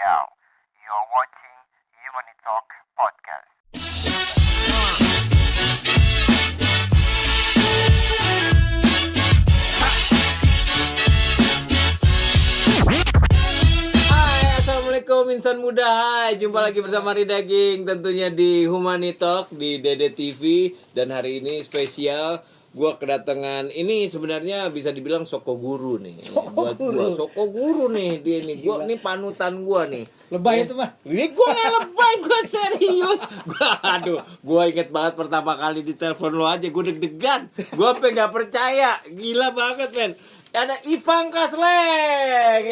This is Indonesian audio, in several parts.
Now, you're watching Humanity Talk Podcast. Hai, assalamualaikum insan muda. Hai, jumpa lagi bersama Ridaging tentunya di Humanity Talk di Dede TV. Dan hari ini spesial, gua kedatangan ini sebenarnya bisa dibilang Soko Guru nih. Buat gua Soko Guru nih dia nih. Gua nih panutan gua nih. Lebay itu mah. Ini gua nggak lebay, gua serius. Gua inget banget pertama kali ditelepon lo aja, gua deg-degan. Gua sampai nggak percaya, gila banget men. Ada Ivanka Sleng.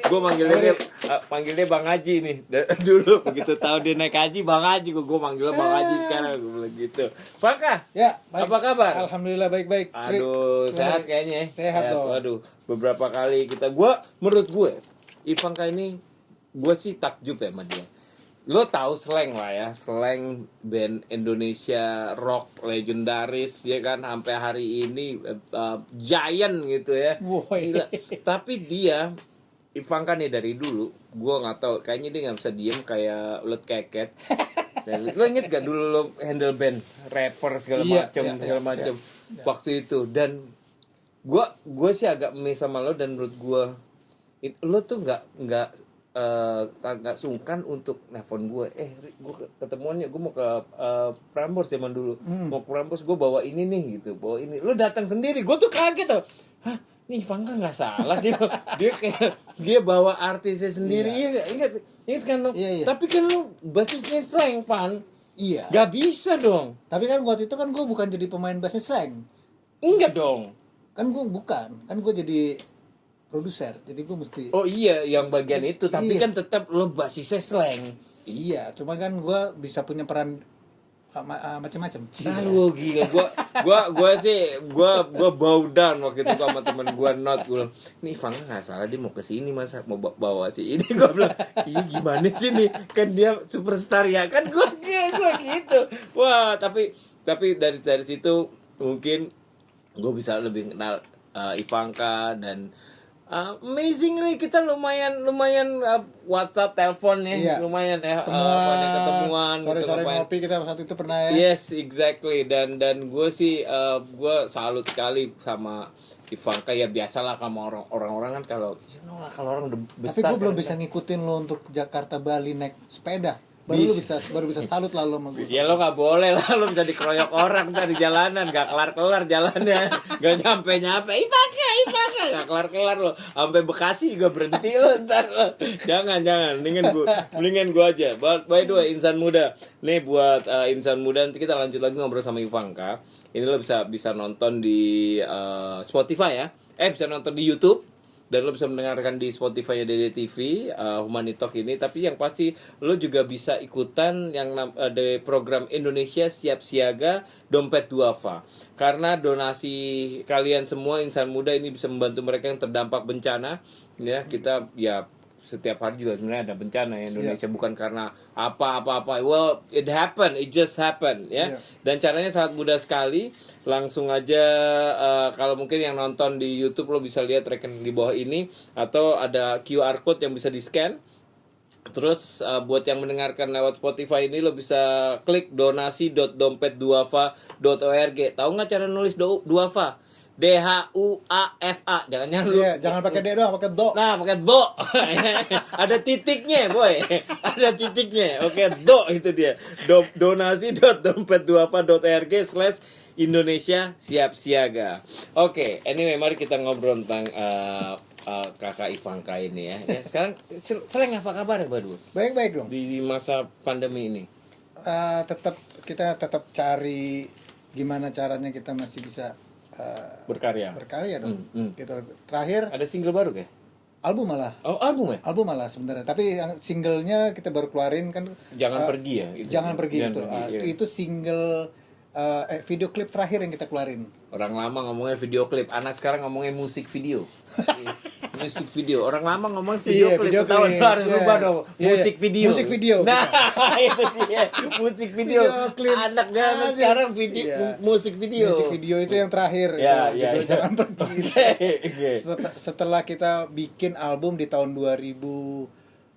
Gue panggilnya Bang Haji nih. Dulu begitu tahu dia naik haji Bang Haji, gue manggilnya Bang Haji sekarang gue bilang gitu. Ivanka, Ya, baik. apa kabar? Alhamdulillah baik-baik. Aduh, sehat kayaknya. Sehat dong. Aduh, beberapa kali menurut gue, Ivanka ini gue sih takjub ya sama dia. Lo tahu Sleng lah ya, Sleng band Indonesia rock legendaris ya kan, sampai hari ini giant gitu ya. Woi. Gila. Tapi dia Ivanka nih dari dulu, gue nggak tahu, kayaknya dia nggak bisa diem kayak ulet keket. Dan lo inget gak dulu lo handle band rapper segala macam waktu itu, dan gue sih agak miss sama lo, dan menurut gue lo tuh nggak sungkan untuk nelfon gue, gue ketemuannya, gue mau ke Prambors zaman dulu, mau ke Prambors, gue bawa ini nih gitu, bawa ini, lo datang sendiri, gue tuh kaget tuh, hah, nih Ivanka nggak salah dia kayak dia bawa artisnya sendiri, iya ingat kan lo, tapi kan lo basisnya Sleng Pan, Iya. nggak bisa dong, Tapi kan waktu itu kan gue bukan jadi pemain bassnya Sleng. enggak dong. Kan gue jadi produser. Jadi gue mesti. Oh iya, yang bagian itu, tapi Iya. kan tetap lo basisnya Sleng. Iya, cuman kan gue bisa punya peran macam-macam. Aduh gila, gua bow down waktu itu sama temen gua Not, gua bilang, nih Ivanka nggak salah, dia mau kesini masa mau bawa si ini, gua bilang, iya gimana sih nih, kan dia superstar ya kan, gua gitu, wah tapi dari situ mungkin gua bisa lebih kenal Ivanka, dan amazingly kita lumayan WhatsApp, telepon ya, Iya. lumayan ya, Ketemuan. gitu, Sore-sore lumayan. ngopi kita waktu itu pernah ya. Yes, exactly. Dan gue sih gue salut sekali sama Ivanka, ya biasalah sama orang-orang kan, kalau lah kalau orang Tapi besar. gue belum kan, bisa ngikutin lo untuk Jakarta Bali naik sepeda. Baru bisa salut lah lo sama gue. ya lo nggak boleh lah, lo bisa dikeroyok orang ntar di jalanan, nggak kelar jalannya, nggak nyampe Ivanka nggak kelar lo, sampai Bekasi juga berhenti lo ntar lo. Jangan, mendingan gue aja. By the way, insan muda nih, buat insan muda, nanti kita lanjut lagi ngobrol sama Ivanka. Ini lo bisa nonton di Spotify ya, bisa nonton di YouTube. Dan lo bisa mendengarkan di Spotify Dede TV, Humanity Talk ini. Tapi yang pasti lo juga bisa ikutan yang ada program Indonesia Siap Siaga Dompet Duafa. Karena donasi kalian semua insan muda ini bisa membantu mereka yang terdampak bencana. Ya, kita ya setiap hari juga sebenarnya ada bencana ya Indonesia, bukan karena apa-apa. Well, it just happened ya. Dan caranya sangat mudah sekali. Langsung aja kalau mungkin yang nonton di YouTube, lo bisa lihat rekening di bawah ini, atau ada QR code yang bisa di-scan. Terus buat yang mendengarkan lewat Spotify ini, lo bisa klik donasi.dompetduafa.org. Tahu nggak cara nulis Duafa? DHUAFA. Jangan pakai D doang, pakai do. Nah, pakai do. Ada titiknya, boy. Ada titiknya. Oke, do itu dia. donasi.dompetduafa.org/Indonesia Siap Siaga. Oke, anyway, mari kita ngobrol tentang kakak Ivanka ini ya. Sekarang Sleng apa kabar ya, Badu? Baik-baik dong. Di masa pandemi ini. Kita tetap cari gimana caranya kita masih bisa Berkarya dong. Gitu. Terakhir ada single baru kayak? album malah. Oh, album ya? Album malah sebenarnya. Tapi yang singlenya kita baru keluarin kan. Jangan pergi ya. Jangan pergi itu. Iya. Itu single video klip terakhir yang kita keluarin. Orang lama ngomongnya video klip, anak sekarang ngomongnya musik video. Musik video. Orang lama ngomong video Iya, klip. video Tahun klip. harus Iya. rubah dong. Iya, Musik video. Musik video. Nah, itu dia. Musik video. Video klip. Anak zaman sekarang video Iya. musik video. Musik video itu yang terakhir. Iya, itu, iya, judul iya. Jangan pergi. Oke. Setelah kita bikin album di tahun 2000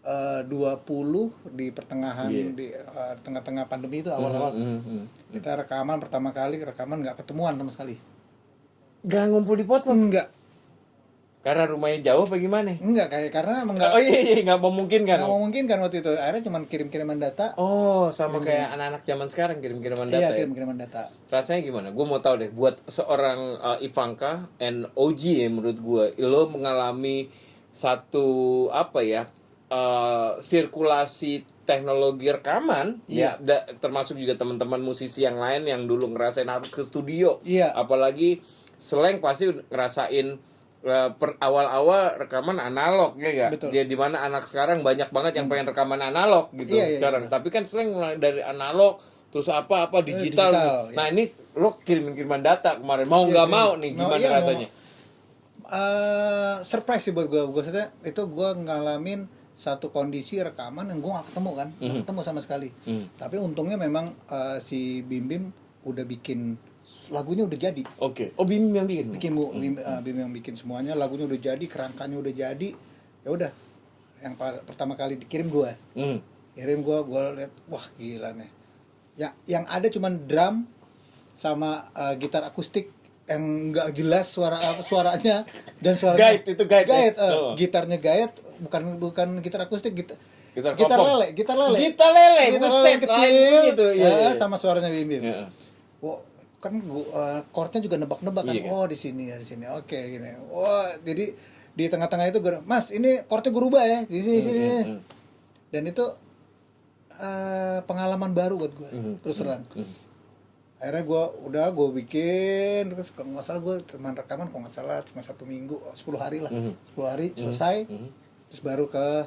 2020 di pertengahan di tengah-tengah pandemi itu awal-awal kita rekaman pertama kali nggak ketemuan sama sekali. Gak ngumpul di podcast. Enggak Karena rumahnya jauh apa gimana? karena emang nggak Oh iya, nggak memungkinkan. nggak memungkinkan waktu itu. Akhirnya cuma kirim-kiriman data. Oh, sama kayak anak-anak zaman sekarang kirim-kiriman data. Iya, Ya? kirim-kiriman data. Rasanya gimana? Gue mau tahu deh. Buat seorang Ivanka and OG ya menurut gue, lo mengalami satu apa ya sirkulasi teknologi rekaman, Iya. ya termasuk juga teman-teman musisi yang lain yang dulu ngerasain harus ke studio. Iya. Apalagi Slank pasti ngerasain awal-awal rekaman analog ya gak? Betul. Dia di mana anak sekarang banyak banget yang pengen rekaman analog gitu Iya, sekarang. iya. Tapi kan Slank mulai dari analog terus apa digital. digital, Nah, iya. ini lo kiriman data kemarin mau Iya, nggak kirim. mau nih gimana Iya, mau. rasanya? Surprise sih buat gue maksudnya itu gue ngalamin satu kondisi rekaman yang gue gak ketemu kan, nggak ketemu sama sekali. Tapi untungnya memang si Bim Bim udah bikin lagunya udah jadi. Oke. Oh, Bim yang bikin. Bim yang bikin semuanya, lagunya udah jadi, kerangkanya udah jadi. Ya udah, yang pertama kali dikirim gue, gue lihat, wah gila nih. Yang ada cuman drum sama gitar akustik yang nggak jelas suaranya dan suaranya Guide, itu guide ya? Oh. gitarnya guide, bukan gitar akustik, gitar kopong. lele Gitar lele, gitar buset, lele yang kecil lain gitu, iya. sama suaranya Bim Bim. Iya. Wah, kan chordnya juga nebak-nebak kan. Iya, kan? Oh, di sini. Oke, gini. Wah, jadi di tengah-tengah itu gue, Mas, ini chordnya gue rubah ya. Di sini. Dan itu pengalaman baru buat gue. Terus terang. Akhirnya gue bikin, terus kalau nggak salah gue teman rekaman kalau nggak salah cuma 1 minggu, 10 hari lah. 10 hari selesai. Terus baru ke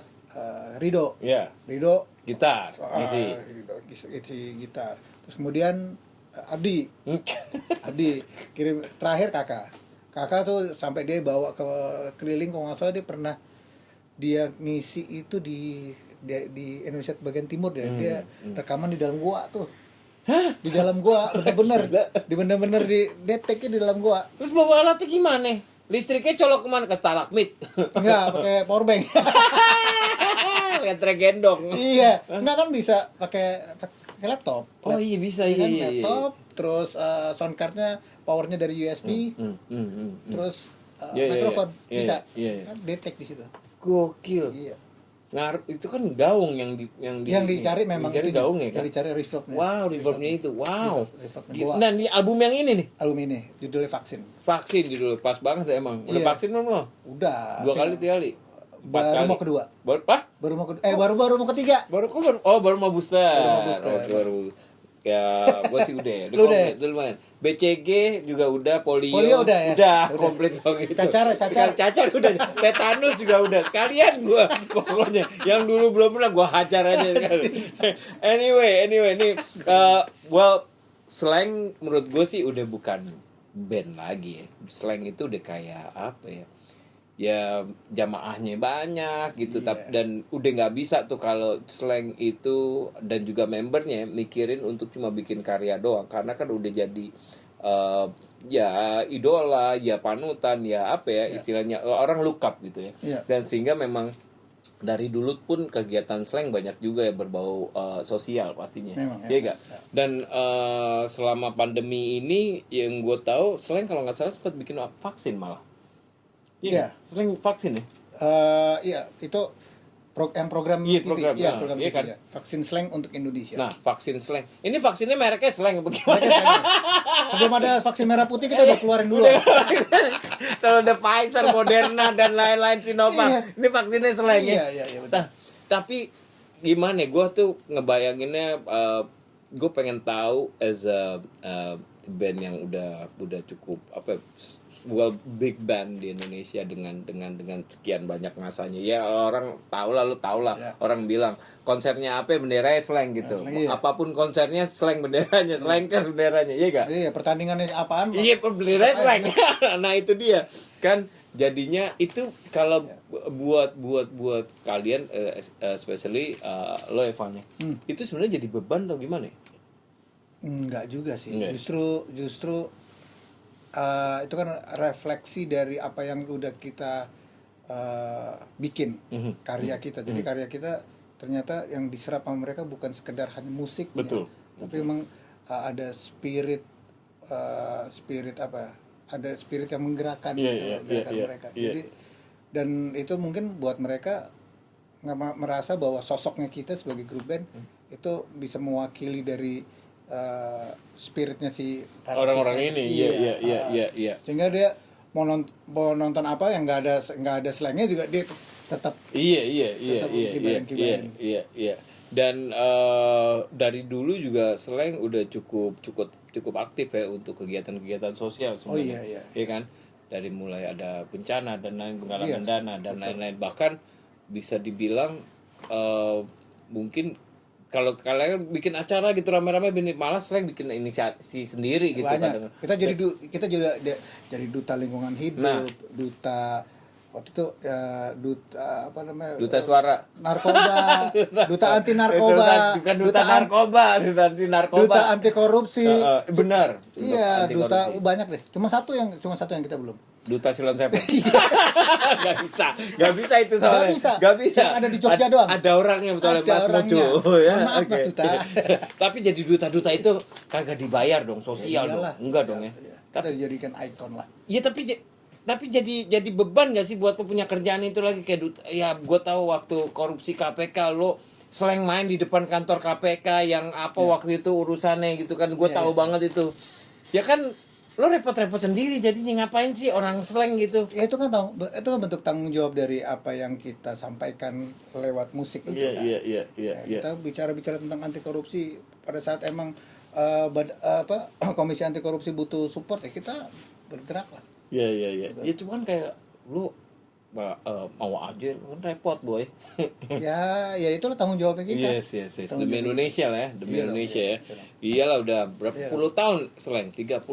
Rido. Iya. Rido Gitar, ngisi. isi gitar. Terus kemudian Abdi kirim terakhir kakak tuh sampai dia bawa ke keliling, kalau nggak salah dia ngisi itu di Indonesia bagian timur dia rekaman di dalam gua tuh. Di dalam gua bener-bener dia take-nya di dalam gua. Terus bawa alatnya gimana? Listriknya colok kemana? Ke stalagmit? Enggak, pakai power bank. Pakai trek gendong. Iya, enggak kan bisa pakai laptop. Oh iya bisa, Iya kan, iya. laptop, terus sound cardnya powernya dari USB, terus Iya, mikrofon iya, bisa. iya. Kan detect di situ. Gokil. Iya. Itu kan gaung yang Dicari memang dicari itu gaung ya kan? Yang dicari reverbnya. Wow, reverbnya itu. Wow. Reverbnya Gitu. gua. Nah, di album yang ini nih, Album ini judulnya Vaksin. Vaksin judul pas banget ya emang. Udah Iya. vaksin belum lo? Udah. 2 kali, 3 kali. 4 Baru kali. mau kedua. Baru Baru mau ketiga. baru mau booster. Baru mau booster. Baru. Ya, gua sih udah. Lu udah? Komplit, lumayan. BCG juga udah, polio Udah ya? Udah, Udah. komplit soal itu. Cacar. Cacar udah, tetanus juga udah. Sekalian gua pokoknya. Yang dulu belum pernah gua hajar aja. Anyway, nih Slank menurut gue sih udah bukan band lagi ya. Slank itu udah kayak apa ya? Ya jamaahnya banyak gitu, dan udah nggak bisa tuh kalau Slank itu dan juga membernya mikirin untuk cuma bikin karya doang, karena kan udah jadi ya idola, ya panutan, ya apa ya istilahnya orang look up gitu ya. Iya. Dan sehingga memang dari dulu pun kegiatan Slank banyak juga yang berbau sosial pastinya. Memang, Iya ya. nggak? Dan selama pandemi ini yang gue tahu Slank kalau nggak salah sempat bikin vaksin malah. Iya. Slank vaksin ya. Iya, itu program Iya, TV. program. Iya, Nah, program iya TV. kan? Ya. Vaksin Slank untuk Indonesia. Nah, vaksin Slank. Ini vaksinnya mereknya Slank apa gimana? Mereka Slank. Sebelum ada vaksin merah putih kita udah keluarin dulu. Selalu ada Pfizer, Moderna dan lain-lain Sinovac. Iya. Ini vaksinnya Slank ya. Iya, betul. Tapi gimana? Gue tuh ngebayanginnya, gue pengen tahu as a band yang udah cukup big band di Indonesia dengan sekian banyak masanya. Ya orang tahu lah, lu tahu lah. Ya. Orang bilang konsernya apa benderanya Slank gitu. Slank, iya. Apapun konsernya Slank benderanya, Slankers benderanya, iya gak? Iya, pertandingannya apaan? Iya, benderanya Slank. Nah, itu dia. Kan jadinya itu kalau buat kalian especially lo Evannya. Itu sebenarnya jadi beban atau gimana ya? Enggak juga sih. Enggak. Justru itu kan refleksi dari apa yang udah kita bikin karya kita. Jadi karya kita ternyata yang diserap sama mereka bukan sekedar hanya musik, Betul. tapi memang ada spirit apa? Ada spirit yang menggerakkan mereka. Jadi dan itu mungkin buat mereka merasa bahwa sosoknya kita sebagai grup band itu bisa mewakili dari spiritnya si orang-orang ini. Iya. Sehingga dia mau nonton apa yang nggak ada slangnya juga dia tetap Iya. Dan dari dulu juga Slang udah cukup aktif ya untuk kegiatan-kegiatan sosial sebenarnya. Iya kan? Dari mulai ada bencana dan lain penggalangan dana dan lain-lain, bahkan bisa dibilang mungkin kalau kalian bikin acara gitu rame-rame, malah Slang bikin inisiasi sendiri gitu. Banyak. Kita juga jadi duta lingkungan hidup, duta waktu itu duta apa namanya? Duta suara narkoba, duta anti narkoba, bukan duta narkoba, duta anti narkoba. Duta anti korupsi. Benar. Iya, duta banyak deh. Cuma satu yang kita belum. Duta Silon Seven. Gak bisa itu soalnya. Gak bisa. Ada di Jogja doang. Ada orangnya misalnya Ada Mas orangnya. Mucu. Ya, Maaf Mas Duta. Tapi jadi duta itu kagak dibayar dong, sosial dong. Enggak dong ya. Kita dijadikan ikon lah. Iya tapi jadi beban gak sih buat lo punya kerjaan itu lagi kayak duta? Ya gue tahu waktu korupsi KPK lo Slang main di depan kantor KPK yang waktu itu urusannya gitu kan, gue tahu banget itu. Ya kan lo repot-repot sendiri jadinya, ngapain sih orang Slang gitu? Ya itu kan bentuk tanggung jawab dari apa yang kita sampaikan lewat musik itu. Iya. Kita bicara tentang anti korupsi pada saat emang komisi anti korupsi butuh support ya kita bergerak lah. Iya. Ya cuman kayak lu mau aja kan repot boy. ya itulah tanggung jawabnya kita. Yes. Demi Indonesia lah ya, demi Indonesia ya. Iyalah udah berapa puluh tahun Slang? 38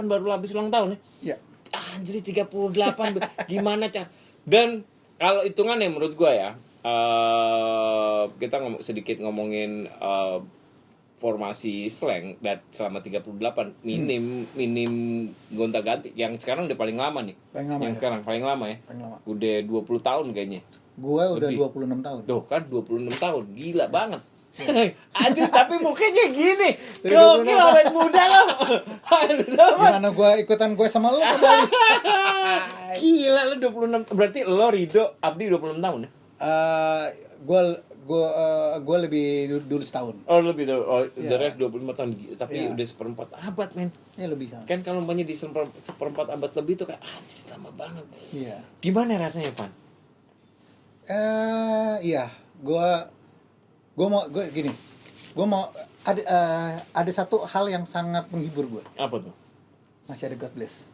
baru habis ulang tahun ya. Iya. Anjir 38 gimana Cak? Dan kalau hitungannya menurut gua ya, kita sedikit ngomongin formasi Slang dan selama 38 minim gonta-ganti. Yang sekarang udah paling lama nih. Sekarang paling lama ya. Udah 20 tahun kayaknya. Gua udah Lebih. 26 tahun. Tuh kan 26 tahun. Gila banget. Aduh tapi mukanya gini. 26 Gokil awet muda lo. Gimana gue sama lu kembali? Gila lo 26. Berarti lo Rido Abdi 26 tahun ya? Gue lebih dulu setahun. Oh lebih dulu. Oh the rest 25 tahun. Tapi udah seperempat abad men. Ya lebih Kan kalau banyak di seperempat abad lebih tuh kayak lama banget. Iya. Gimana rasanya Pan? Iya, gue mau ada satu hal yang sangat menghibur gue. Apa tuh? Masih ada God Bless.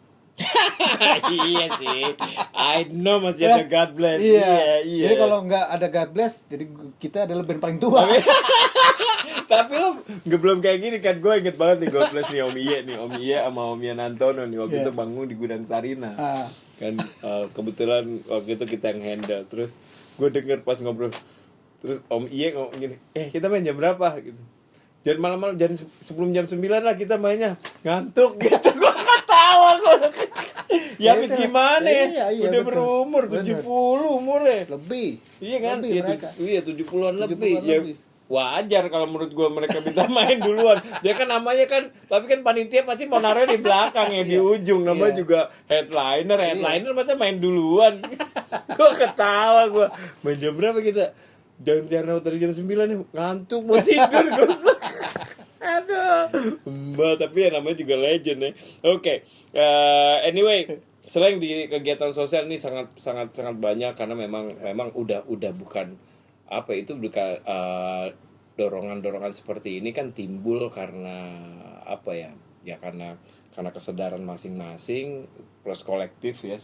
Iya sih. I know masih ada God Bless. Iya. Iya. Jadi kalau nggak ada God Bless, jadi kita adalah band paling tua. Tapi lo belum kayak gini kan. Gue inget banget nih God Bless nih Om Iye sama Om Ian Antono nih waktu itu bangun di Gudang Sarina. Kan kebetulan waktu itu kita yang handle. Terus gue denger pas ngobrol, terus Om Iye ngomong gini, kita main jam berapa gitu. Jangan malam-malam, sebelum jam 9 lah kita mainnya. Ngantuk gitu. Gue ketawa gue. Ya habis gimana ya? Udah betul. berumur 70 umurnya. Lebih. Iya kan? Lebih mereka. Iya 70-an lebih. 70-an Ya, lebih. wajar kalau menurut gue mereka minta main duluan. Dia kan namanya kan, tapi kan panitia pasti mau naruh di belakang ya, di ujung. Namanya juga headliner masa main duluan. Gue ketawa gue. Main jam berapa kita? Jangan dari jam 9 nih, ngantuk mau tidur gue. Aduh. Mbak, tapi ya namanya juga legend ya. Oke. Anyway, selain di kegiatan sosial ini sangat banyak karena memang udah bukan apa itu bukan dorongan seperti ini kan timbul karena apa ya? Ya karena kesadaran masing-masing plus kolektif ya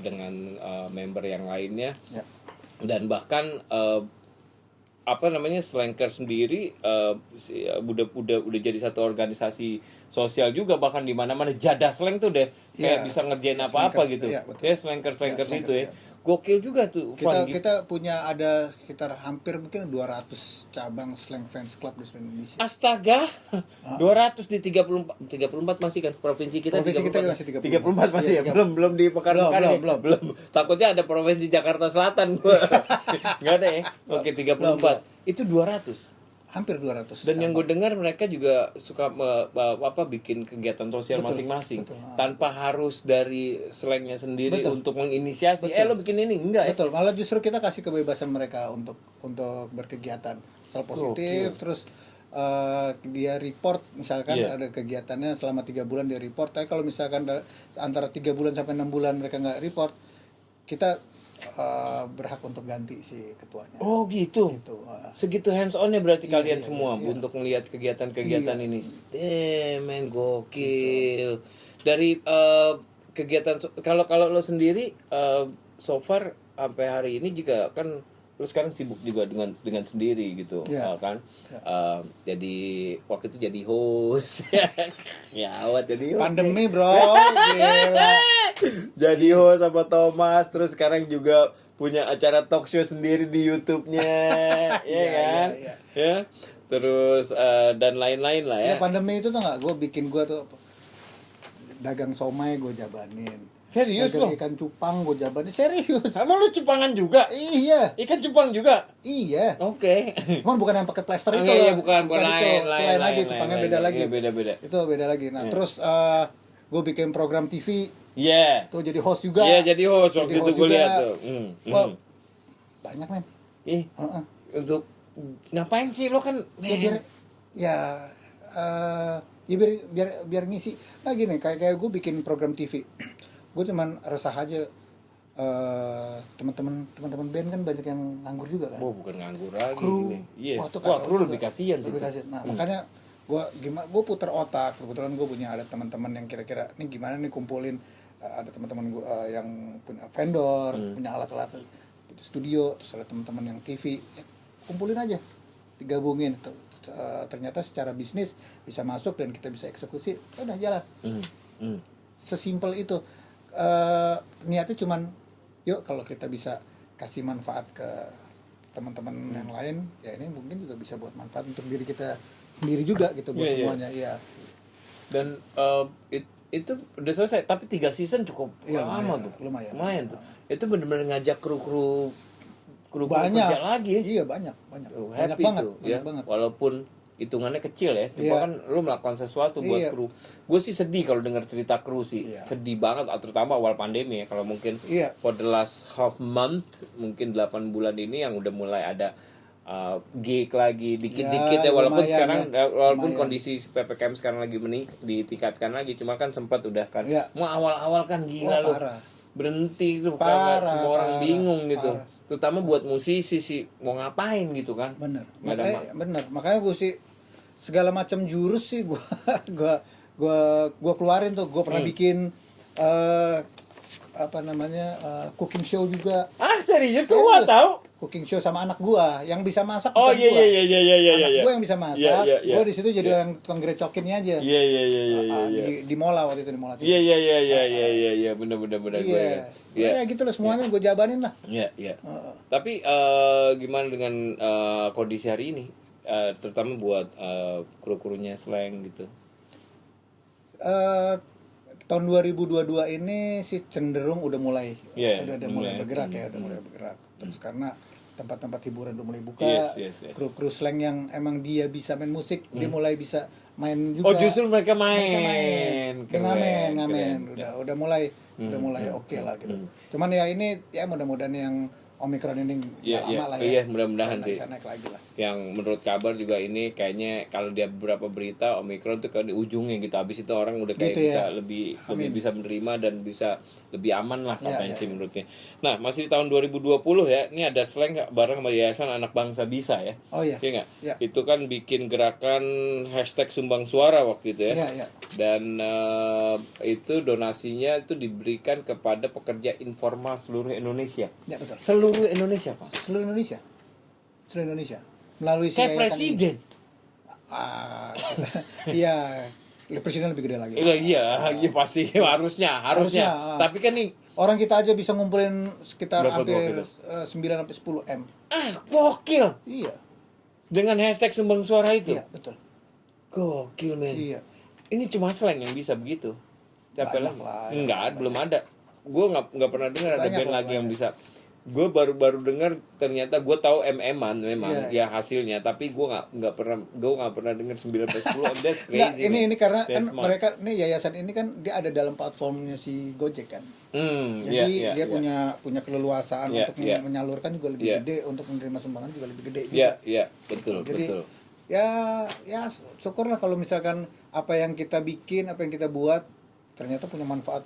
dengan member yang lainnya. Ya. Dan bahkan Slanker sendiri udah jadi satu organisasi sosial juga, bahkan di mana-mana jadah Slang tuh deh kayak bisa ngerjain apa-apa gitu. Ya Slanker itu ya. gokil juga tuh Kita Van. kita punya ada sekitar hampir mungkin 200 cabang slang fans club di seluruh Indonesia. Astaga, 200 di 34 masih kan provinsi kita. Provinsi kita 34. masih 34 masih ya. Iya, Belum di Pekanbaru. Belum. Takutnya ada provinsi Jakarta Selatan gua. Enggak ada ya. Oke, 34. Belum. Itu 200. Hampir 200. Dan yang gue cabang. dengar mereka juga suka bikin kegiatan sosial Betul, masing-masing betul. tanpa harus dari slangnya sendiri Betul. untuk menginisiasi. Betul. Lo bikin ini enggak ya? Betul, malah justru kita kasih kebebasan mereka untuk berkegiatan asal positif. Terus dia report misalkan Iya. ada kegiatannya selama 3 bulan dia report. Tapi kalau misalkan antara 3 bulan sampai 6 bulan mereka nggak report, kita berhak untuk ganti si ketuanya. Oh gitu. Gitu. Segitu hands on-nya berarti Iya, kalian iya, semua iya. untuk melihat kegiatan-kegiatan Iya. ini. Damn, man, gokil. Dari kegiatan kalau lo sendiri so far sampai hari ini juga kan lo sekarang sibuk juga dengan sendiri gitu, Iya. kan? Iya. Jadi waktu itu jadi host. Ya, awat jadi host. Pandemi, bro. Gila. Jadi host sama Thomas, terus sekarang juga punya acara talk show sendiri di YouTube-nya, ya Iya, kan? iya, Ya. Terus dan lain-lain lah ya. Ya pandemi itu tuh nggak, gue tuh dagang somai gue jabanin. Serius Dagang lo? ikan cupang gue jabanin. Serius. Sama lu cupangan juga? Iya. Ikan cupang juga? Iya. Oke. Cuman bukan yang pakai plester itu Iya, loh. bukan itu. lain Itu lagi, cupangnya beda lagi. Iya, beda-beda. Itu beda lagi. Nah, Iya. terus gue bikin program TV Iya. tuh jadi host juga. Iya, jadi host waktu Jadi itu host gue juga. lihat tuh. Wah, banyak men. Ih, Heeh. untuk ngapain sih lo kan? Ya biar ya ya biar ngisi. Nah gini, kayak gue bikin program TV. Gue cuman resah aja, teman-teman band kan banyak yang nganggur juga kan. Oh, bukan nganggur lagi Kru. ini. Yes. Wah, tuh Wah, kacau kru juga. lebih kasihan sih. Lebih tuh. kasihan. Nah, makanya gue puter otak. Kebetulan gue punya ada teman-teman yang kira-kira ini gimana nih kumpulin, ada teman-teman gue yang punya vendor, punya alat-alat studio, terus ada teman-teman yang TV. Ya, kumpulin aja, digabungin. Ternyata secara bisnis bisa masuk dan kita bisa eksekusi. Udah jalan. Sesimpel itu. Niatnya cuman yuk kalau kita bisa kasih manfaat ke teman-teman yang lain, ya ini mungkin juga bisa buat manfaat untuk diri kita sendiri juga gitu buat Iya, iya. semuanya. Iya. Dan itu udah selesai, tapi 3 season cukup Iya, lama lumayan, tuh. lumayan. Tuh. Itu benar-benar ngajak kru Banyak kerja lagi ya. Iya, banyak. Tuh, Banyak happy banget, tuh, banyak ya. banget. Walaupun hitungannya kecil ya, cuma Iya. kan lu melakukan sesuatu buat Iya. kru. Gue sih sedih kalau dengar cerita kru sih, Iya. sedih banget, terutama awal pandemi ya. Kalau mungkin Iya. for the last half month, mungkin 8 bulan ini yang udah mulai ada gig lagi dikit-dikit ya, walaupun lumayan sekarang ya. walaupun Lumayan. kondisi PPKM sekarang lagi ditingkatkan lagi, cuma kan sempat udah kan. Iya. Mau awal-awal kan gila Wah, lu. parah. Berhenti tuh Parah, karena semua orang parah, bingung gitu. parah. Terutama buat musisi sih mau ngapain gitu kan. Bener. Nggak ada Makanya gue sih segala macam jurus sih gua keluarin tuh. Gue pernah bikin cooking show juga. Serius kok gua tahu? Cooking show sama anak gua yang bisa masak. Oh bukan iya gua. iya iya iya iya Anak iya. gua yang bisa masak. Iya. Gua di situ jadi yang tukang grecokinnya aja. Iya iya iya iya iya. Di Mola waktu itu di Mola. Iya iya iya iya iya iya iya benar benar benar gue. Iya. Iya. Ya gitu loh semuanya gue jabanin lah. Iya iya. Heeh. Tapi gimana dengan kondisi hari ini? Terutama buat kru-krunya slang gitu. Tahun 2022 ini sih cenderung udah mulai Iya, udah mulai. mulai bergerak ya, udah mulai bergerak. Terus karena tempat-tempat hiburan udah mulai buka, Yes. kru slang yang emang dia bisa main musik, dia mulai bisa main juga. Oh justru mereka Mereka main. Dia ngamen. keren. Udah mulai oke lah gitu. Cuman ya ini ya mudah-mudahan yang Omicron ini Iya, nggak lama lah ya. iya, mudah-mudahan sih. bisa naik lagi lah. Yang menurut kabar juga ini kayaknya kalau dia beberapa berita Omicron tuh kan di ujungnya gitu, habis itu orang udah kayak Gitu ya. bisa lebih bisa menerima dan bisa lebih aman lah katanya sih menurutnya. Nah masih di tahun 2020 ya, ini ada slang bareng sama Yayasan Anak Bangsa Bisa ya. Oh iya. Iya nggak? Iya. Itu kan bikin gerakan #sumbang suara waktu itu ya. Iya. Dan itu donasinya itu diberikan kepada pekerja informal seluruh Indonesia. Ya betul. Seluruh Indonesia Pak. Seluruh Indonesia. Melalui si Kayak yayasan ini. presiden. Iya, presiden lebih gede lagi. Iya pasti harusnya. Harusnya, Tapi kan nih Orang kita aja bisa ngumpulin sekitar Berapa tuh hampir waktu 9 sampai 10 M. Gokil. Iya. Dengan hashtag sumbang suara itu. Iya, betul. Gokil, men. Iya. Ini cuma Slang yang bisa begitu. Siapa Banyak lagi? lah, Enggak, banyak. belum ada. Gue nggak pernah dengar ada Banyak band lah, lagi yang banyak. bisa. Gue baru dengar ternyata gue tahu MM-an memang Iya. ya hasilnya, tapi gue nggak pernah dengar 9 sampai 10. That's Nggak, crazy. ini man. karena That's kan smart. mereka nih yayasan ini kan dia ada dalam platformnya si Gojek kan. Jadi dia punya keleluasaan Iya, untuk iya. menyalurkan juga lebih Iya. gede, untuk menerima sumbangan juga lebih gede juga. Iya, betul, Jadi betul. ya syukurlah kalau misalkan apa yang kita bikin, apa yang kita buat ternyata punya manfaat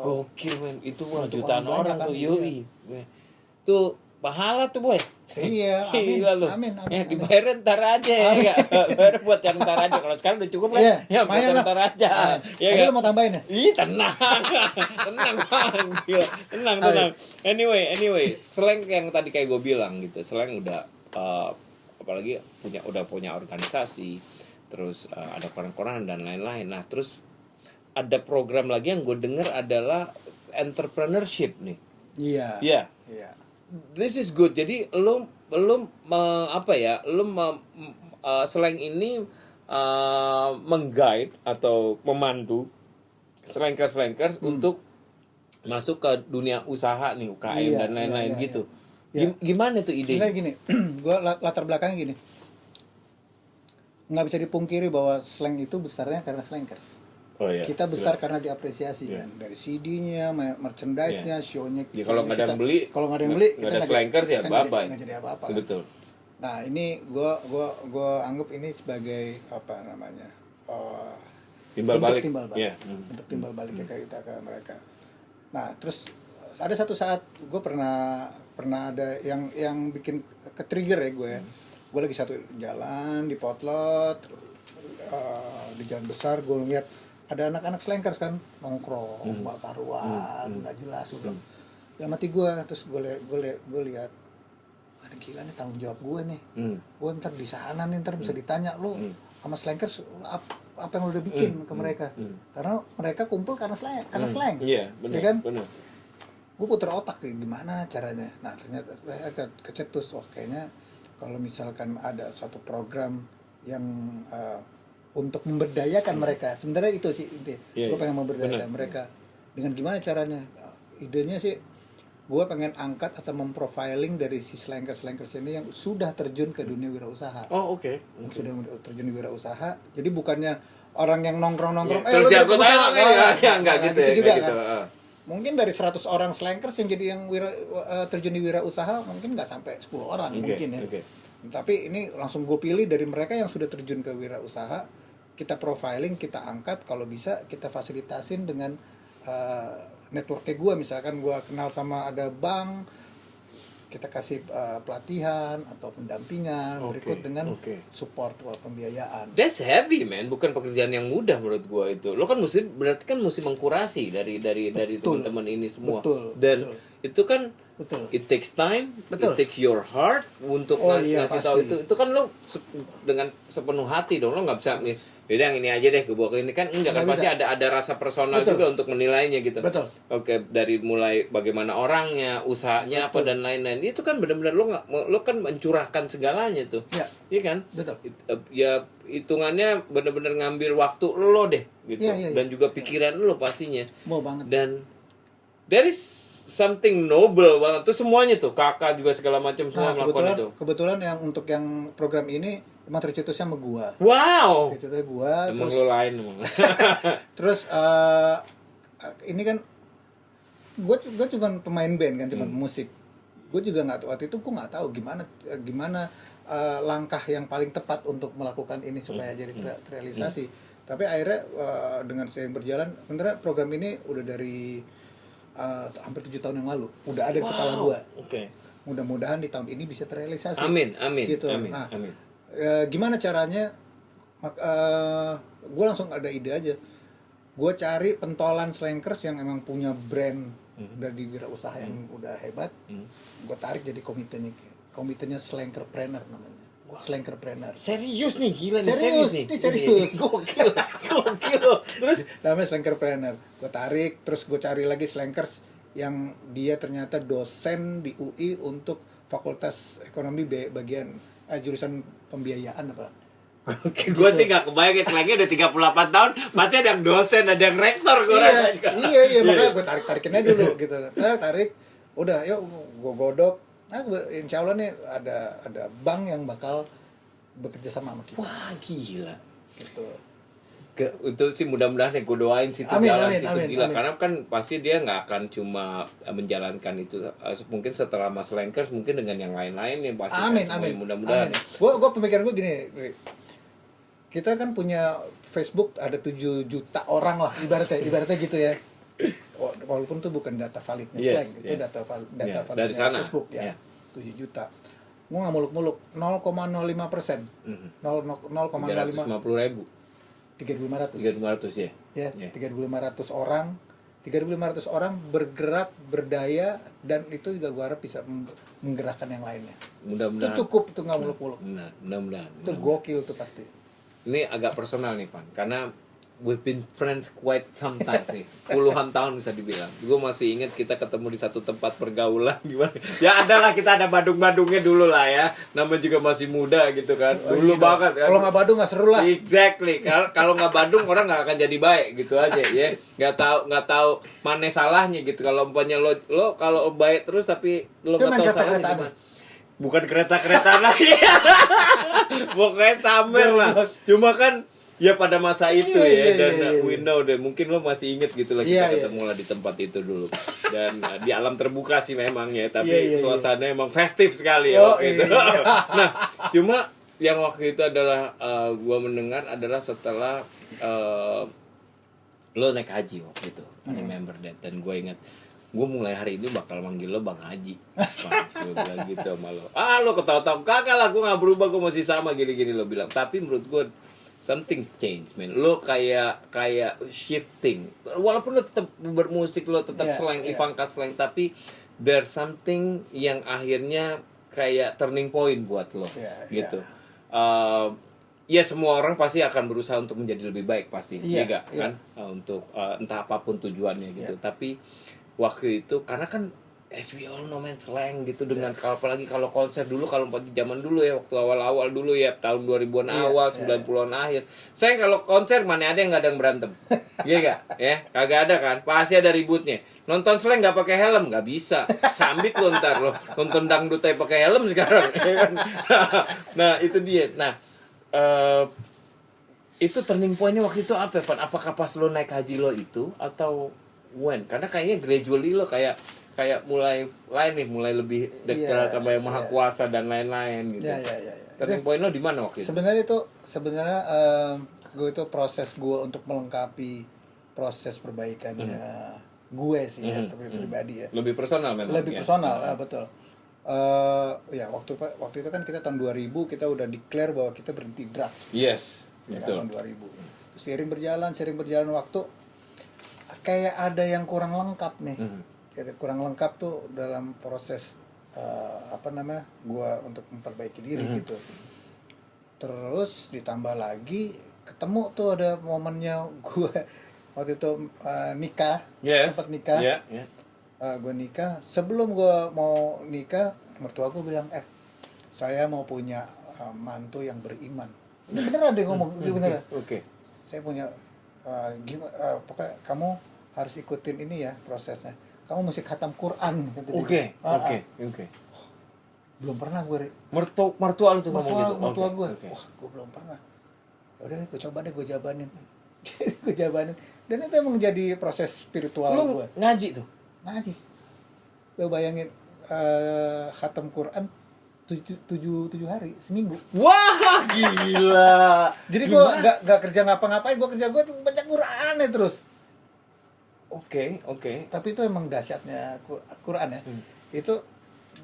Gokil, men. Itu mah untuk jutaan orang orang banyak tuh, kan, yoi. Tuh pahala tuh, boy. Iya, amin, Gila lu. amin, Ya amin. dibayar ntar aja ya. Bayar buat yang ntar aja. Kalau sekarang udah cukup kan? Iya, Ya buat lumayan yang lah. ntar aja. Ya Tadi nggak? lu mau tambahin ya? Ih, tenang. Tenang, Bang. Gila. Tenang. Anyway, Slang yang tadi kayak gue bilang gitu. Slang udah apalagi udah punya organisasi, terus ada koran-koran dan lain-lain. Nah, terus ada program lagi yang gue dengar adalah entrepreneurship nih. Iya. Iya. Iya. This is good. Jadi lu Slang ini mengguide atau memandu slankers untuk masuk ke dunia usaha nih, UKM Iya, dan lain-lain iya, gitu. iya. Gimana tuh ide? Sebenarnya gini, gua latar belakangnya gini. Nggak bisa dipungkiri bahwa slang itu besarnya karena slankers. Oh iya. Kita besar jelas. karena diapresiasi Iya. kan, dari CD-nya, merchandise-nya, show-nya. Ya, kalau nggak ada yang beli, kalau nggak ada yang beli, nggak ada slankers ya, bye-bye. nggak jadi apa-apa. Betul. Nah ini gua anggap ini sebagai apa namanya Timbal balik. timbal balik, Iya. bentuk timbal baliknya kita ke mereka. Nah terus ada satu saat gue pernah ada yang bikin ke trigger ya gue. Gue lagi satu jalan di Potlot, di jalan besar gue lihat ada anak-anak slankers kan nongkrong, mbak karuan, nggak jelas udah. Ya mati gue, terus gue lihat ada gila nih tanggung jawab gue nih. Gue ntar di sana nih ntar bisa ditanya lu sama slankers apa yang lu udah bikin ke mereka. Karena mereka kumpul karena slang. Iya, benar. Ya kan? Benar. Gue puter otak nih gimana caranya. Nah ternyata kecetus wah kayaknya kalau misalkan ada suatu program yang untuk memberdayakan mereka, sebenarnya itu sih intinya. Iya, Gue pengen memberdayakan benar. mereka. Dengan gimana caranya? Idenya sih gue pengen angkat atau memprofiling dari si slankers ini yang sudah terjun ke dunia wirausaha. Oh, oke. Yang sudah terjun di wirausaha. Jadi bukannya orang yang nongkrong-nongkrong Terus lu dia bikin ikut, usaha, enggak gitu ya, juga enggak gitu. kan. Mungkin dari 100 orang slankers yang jadi yang terjun di wirausaha mungkin nggak sampai 10 orang mungkin ya. Oke. Tapi ini langsung gue pilih dari mereka yang sudah terjun ke wirausaha, kita profiling, kita angkat, kalau bisa kita fasilitasin dengan networknya gue, misalkan gue kenal sama ada bank, kita kasih pelatihan atau pendampingan, berikut dengan support pembiayaan. That's heavy, man. Bukan pekerjaan yang mudah menurut gua itu. Lo kan berarti kan mesti mengkurasi dari teman-teman ini semua. Dan itu kan it takes time, it takes your heart untuk ngasih tahu itu. Itu kan lo dengan sepenuh hati dong. Lo nggak bisa nih, beda yang ini aja deh, gue bawa ke ini kan enggak kan, pasti ada rasa personal juga untuk menilainya gitu. Betul. Oke, dari mulai bagaimana orangnya, usahanya apa dan lain-lain. Itu kan benar-benar lo kan mencurahkan segalanya tuh. Iya kan? Betul. Ya hitungannya benar-benar ngambil waktu lo deh gitu. Dan juga pikiran lo pastinya. Mau banget. Dan there is something noble banget tuh semuanya tuh, kakak juga segala macam semua melakukan itu. Kebetulan yang untuk yang program ini emang tercetusnya sama gua. Wow. Tercetusnya gua. Emang Terus lo lain emang. terus ini kan gue cuma pemain band kan, cuma musik. Gue juga nggak, waktu itu gue nggak tahu gimana langkah yang paling tepat untuk melakukan ini supaya jadi terrealisasi. Tapi akhirnya dengan saya berjalan, sebenarnya program ini udah dari hampir 7 tahun yang lalu udah ada di kepala gue. Mudah-mudahan di tahun ini bisa terrealisasi. Amin. Gitu. Amin. Nah, Amin. Gimana caranya? Gue langsung ada ide aja. Gue cari pentolan slankers yang emang punya brand dari wirausaha yang udah hebat. Gue tarik jadi komitenya Slankerpreneur namanya. Slankerpreneur. Serius nih, gila nih, Serius, nih. ini serius. Gokil. Terus namanya Slankerpreneur. Gue tarik, terus gue cari lagi Slankers yang dia ternyata dosen di UI untuk Fakultas Ekonomi bagian jurusan pembiayaan apa. Oke, gue sih gak kebayang selangnya udah 38 tahun, pasti ada yang dosen, ada yang rektor gue Iya, makanya gue tarik-tarikin aja dulu gitu. Tarik, udah, yuk gue godok. Insya Allah nih ada bank yang bakal bekerja sama kita. Wah, gila. Gitu. Untuk sih mudah-mudahan ya gue doain sih itu Amin, jalan amin, sih itu amin, gila. amin. Karena kan pasti dia nggak akan cuma menjalankan itu, mungkin setelah Mas Lankers mungkin dengan yang lain-lain yang pasti. Amin, kan, amin. Mudah-mudahan. Gue pemikiran gue gini, Ri. Kita kan punya Facebook ada 7 juta orang lah ibaratnya gitu ya. Walaupun itu bukan data validnya Yes, Slang, itu yes. data Yeah, validnya dari sana. Facebook ya. Yeah. 7 juta. Gue nggak muluk-muluk, 0,05%. 0,05 350.000, 3.500. 3.500 ya. Ya, Yeah. 3.500 orang. 3.500 orang bergerak, berdaya, dan itu juga gue harap bisa menggerakkan yang lainnya. Mudah-mudahan. Itu cukup, itu nggak muluk-muluk. Mudah-mudahan. Itu gokil tuh pasti. Ini agak personal nih, Van, karena we've been friends quite some time nih, puluhan tahun bisa dibilang. Gue masih ingat kita ketemu di satu tempat pergaulan gimana. Ya ada lah, kita ada badung-badungnya dulu lah ya. Namanya juga masih muda gitu kan. Dulu banget kan. Kalau nggak badung nggak seru lah. Exactly. Kalau nggak badung orang nggak akan jadi baik gitu aja ya. Nggak tahu mana salahnya gitu. Kalau umpamanya lo kalau baik terus tapi lo Itu nggak main tahu salahnya kereta-keretaan. gimana. Bukan kereta-keretaan lagi. Pokoknya samer lah. Cuma kan ya pada masa itu dan we know deh, mungkin lo masih inget gitu lah kita ketemu lah di tempat itu dulu. Dan di alam terbuka sih memang ya, tapi suasananya emang festif sekali ya waktu itu. Nah, cuma yang waktu itu adalah gua mendengar adalah setelah lo naik haji waktu itu. I remember that, dan gue ingat gue mulai hari ini bakal manggil lo Bang Haji. Gue bilang gitu sama lo. Lo ketawa-tawa, kagak lah, gue gak berubah, gue masih sama gini-gini lo bilang. Tapi menurut gue something change, man. Lo kayak shifting. Walaupun lo tetap bermusik, lo tetap slang, Ivanka slang, tapi there's something yang akhirnya kayak turning point buat lo, gitu. Ya semua orang pasti akan berusaha untuk menjadi lebih baik pasti, ya kan? Untuk entah apapun tujuannya gitu. Tapi waktu itu karena kan as we all know man, slang gitu dengan apalagi kalau konser dulu, kalau zaman dulu ya, waktu awal-awal dulu ya, tahun 2000-an awal, 90-an akhir. Saya kalau konser mana ada yang nggak ada yang berantem. Iya enggak? Ya, kagak ada kan? Pasti ada ributnya. Nonton slang nggak pakai helm nggak bisa. Sambit lo ntar lo. Nonton dangdut aja pakai helm sekarang, ya kan? Nah, itu dia. Nah, itu turning point-nya waktu itu apa, Van? Apakah pas lo naik haji lo itu atau when? Karena kayaknya gradually lo kayak mulai lain nih, mulai lebih dekat sama yang maha kuasa dan lain-lain gitu. Turning point lo di mana waktu itu? Sebenarnya gue itu proses gue untuk melengkapi proses perbaikannya gue sih ya, pribadi ya. Lebih personal memang. Lebih personal, betul. Ya waktu itu kan kita tahun 2000 kita udah declare bahwa kita berhenti drugs. Yes, ya betul. Tahun 2000. Sering berjalan waktu kayak ada yang kurang lengkap nih. Kurang lengkap tuh dalam proses gue untuk memperbaiki diri gitu. Terus ditambah lagi ketemu tuh ada momennya gue waktu itu nikah, sempat nikah. Gue nikah, sebelum gue mau nikah mertua gue bilang saya mau punya mantu yang beriman. Ini beneran deh ngomong, ini beneran. Oke. Saya punya pokoknya kamu harus ikutin ini ya prosesnya. Kamu mesti khatam Quran. Oke. Belum pernah gue. Mertua lu tuh ngomong gitu. Mertua gue. Wah, gue belum pernah. Udah, gue coba deh, gue jabanin. Gue jabanin. Dan itu emang jadi proses spiritual gue. Ngaji tuh. Ngaji. Lo bayangin khatam Quran 7 hari seminggu. Wah, gila. Jadi gue nggak kerja ngapa-ngapain, gue baca Quran ya terus. Oke. Tapi itu emang dahsyatnya Quran ya. Itu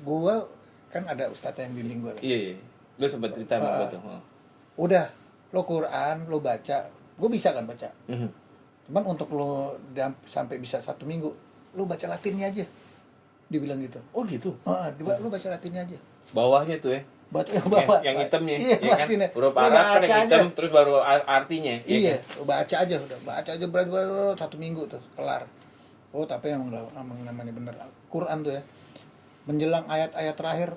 gue kan ada ustadz yang bimbing gue. Iya. Lo sempat cerita sama gue tuh. Udah, lo Quran lo baca, gue bisa kan baca. Cuman untuk lo sampai bisa 1 minggu, lo baca Latinnya aja. Dibilang gitu. Oh gitu. Lo baca Latinnya aja. Bawahnya tuh ya. batu yang bawah. Yang hitamnya, Iya, ya kan? batinnya. Huruf Lu Arab kan baca yang aja. hitam, terus baru artinya. ya Iya, kan? baca aja udah, baca aja berat 1 minggu tuh kelar. Oh, tapi emang namanya bener Quran tuh ya. Menjelang ayat-ayat terakhir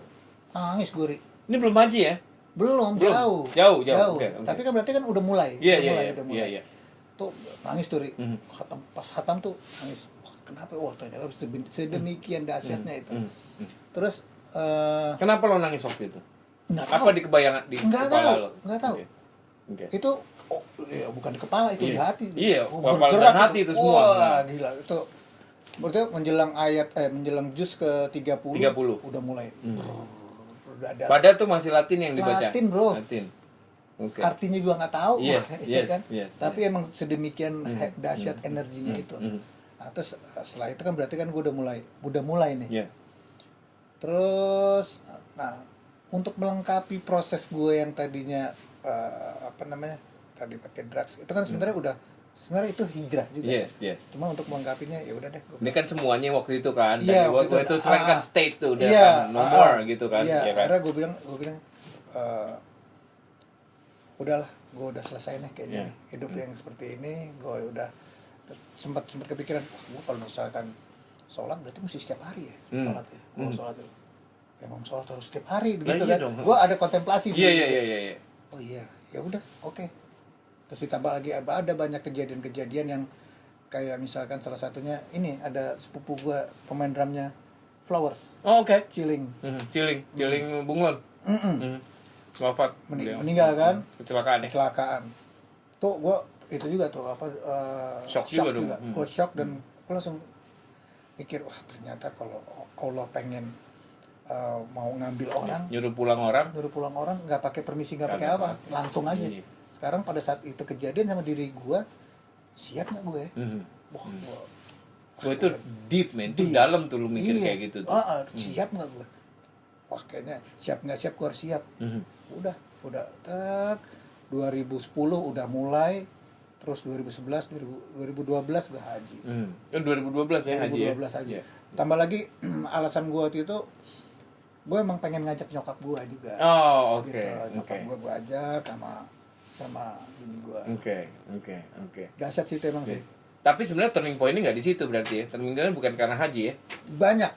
nangis gue, Ri. Ini belum haji ya? Belum, Belum. jauh. Jauh. Oke. Tapi kan berarti kan udah mulai. Iya, udah mulai. iya. Tuh nangis tuh, Ri. Mhm. Pas khatam tuh nangis. Wah, kenapa? Wah, ternyata sedemikian dahsyatnya itu. Terus Kenapa lo nangis waktu itu? nggak Apa tahu. di kebayang di Nggak kepala tahu, lo? nggak tahu. Oke. Itu ya bukan di kepala, itu di Iya. hati. Iya, Oh, kepala dan bergerak hati itu semua. Wah, Nah. gila itu. Berarti menjelang juz ke 30 30. udah mulai. Udah ada Padahal tuh masih Latin yang dibaca. Latin, bro. Latin. Oke. artinya juga nggak tahu, Iya, ya yes, kan? yes, Tapi yes. emang sedemikian dahsyat energinya itu. Nah, terus setelah itu kan berarti kan gue udah mulai nih. Iya. Terus, nah untuk melengkapi proses gue yang tadinya tadi pakai drugs itu kan sebenarnya itu hijrah juga. Yes, yes. Cuma untuk melengkapinya ya udah deh. Ini kan semuanya waktu itu kan. Iya, Tadi waktu waktu itu, itu selain kan state tuh udah iya, kan no more gitu kan. Iya, ya kan? akhirnya gue bilang udahlah, gue udah selesai nih kayaknya Iya. nih. Hidup yang seperti ini gue udah sempat kepikiran, wah gue kalau misalkan sholat berarti mesti setiap hari ya sholat ya. Sholat itu emang sholat harus setiap hari gitu iya kan. dong. Gue ada kontemplasi Iya, dulu. iya. Oh iya, ya udah, oke. Terus ditambah lagi ada banyak kejadian-kejadian yang kayak misalkan salah satunya ini ada sepupu gue pemain drumnya Flowers, Oh, oke. Chilling. Ciling Bunglon. Wafat. Beliau. Meninggal kan? Kecelakaan ya. Kecelakaan. Tuh gue itu juga tuh Shock juga dong. Gue shock dan gue langsung mikir, wah ternyata kalau Allah pengen mau ngambil orang, Nyuruh pulang orang. nyuruh pulang orang nggak pakai permisi, nggak pakai Nggak apa, apa-apa. langsung aja. Iya. Sekarang pada saat itu kejadian sama diri gue, siap nggak gue? Wah, Gue itu deep man, itu Deep. dalam tuh lu mikir iya. kayak gitu tuh. Siap nggak gue? Wah kayaknya siap nggak siap, gue harus siap. Udah tak 2010 udah mulai, terus 2011 2012 gue haji. Kan 2012 ya haji ya. 2012 haji. Iya. Tambah lagi alasan gue waktu itu, gue emang pengen ngajak nyokap gue juga. Oh, oke. Gitu. Oke. Nyokap gue ajak sama bini gue. Oke. Dahsyat sih itu emang sih. Tapi sebenarnya turning point-nya nggak di situ berarti ya. Turning point-nya bukan karena haji ya.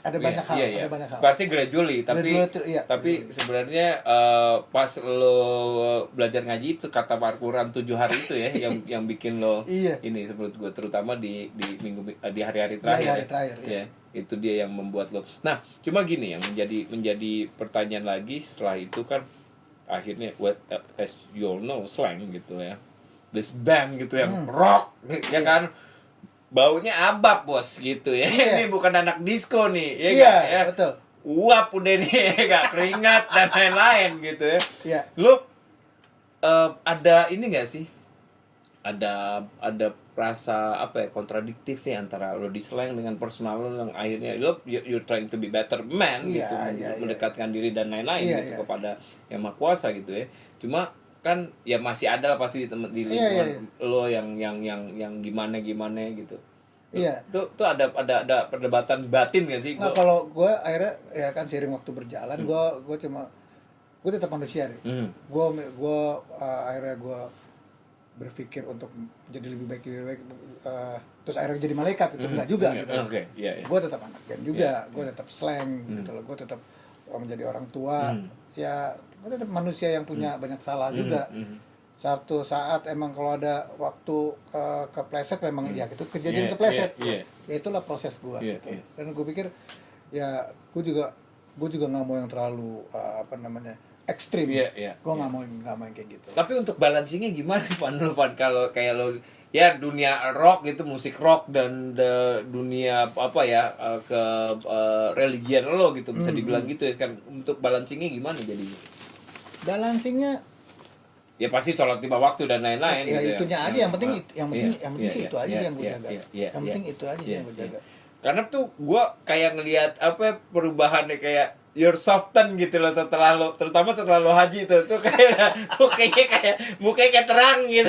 Ada banyak hal. Iya. Ada banyak hal. Pasti gradually, tapi Iya. sebenarnya pas lo belajar ngaji itu kata Al-Qur'an 7 hari itu ya yang bikin lo Iya. ini menurut gue terutama di hari-hari Di terakhir. hari-hari ya. terakhir, iya. Ya, itu dia yang membuat lo. Nah, cuma gini yang menjadi pertanyaan lagi setelah itu kan akhirnya as you all know slang gitu ya. This band gitu yang rock ya kan. Baunya abab bos gitu ya. Iya. Ini bukan anak disco nih ya Iya, nggak, ya? betul. Uap udah nih gak keringat dan lain-lain gitu ya. Iya. Lu ada ini gak sih? Ada rasa apa ya kontradiktif nih antara lo di slang dengan personal lo yang akhirnya you're trying to be better man Iya, gitu, iya. mendekatkan diri dan lain-lain Iya, gitu iya. kepada yang maha kuasa gitu ya. Cuma kan ya masih ada lah pasti di Iya, lingkungan iya. lo yang gimana gitu. Iya. Tuh ada perdebatan batin gak sih? Nah, kalau gue akhirnya ya kan seiring waktu berjalan, gue tetap manusia nih. Gue akhirnya gue berpikir untuk jadi lebih baik, terus akhirnya jadi malaikat itu enggak juga gitu. Oke, iya. Gue tetap anak band juga, Iya. gue tetap slang gitu loh, gue tetap menjadi orang tua. Ya, gue tetap manusia yang punya banyak salah juga. Satu saat emang kalau ada waktu kepleset memang ya gitu, kejadian Iya, kepleset. iya. Ya itulah proses gue Iya, gitu. iya. Dan gue pikir ya gue juga nggak mau yang terlalu ekstrim. Iya. Gue nggak mau yang kayak gitu. Tapi untuk balancingnya gimana Pan kalau kayak lo ya dunia rock itu musik rock dan dunia apa ya religion lo gitu bisa dibilang gitu ya sekarang untuk balancingnya gimana jadinya? Balancingnya Ya pasti sholat 5 waktu dan lain-lain ya gitu itunya aja, yang penting sih itu aja iya, yang gue iya, jaga. iya, Yang iya. penting itu aja Iya, yang gue jaga. Karena tuh gue kayak ngelihat apa perubahannya kayak you're soften gitu loh setelah lo, terutama setelah lo haji tuh kayak mukanya kayak terang gitu.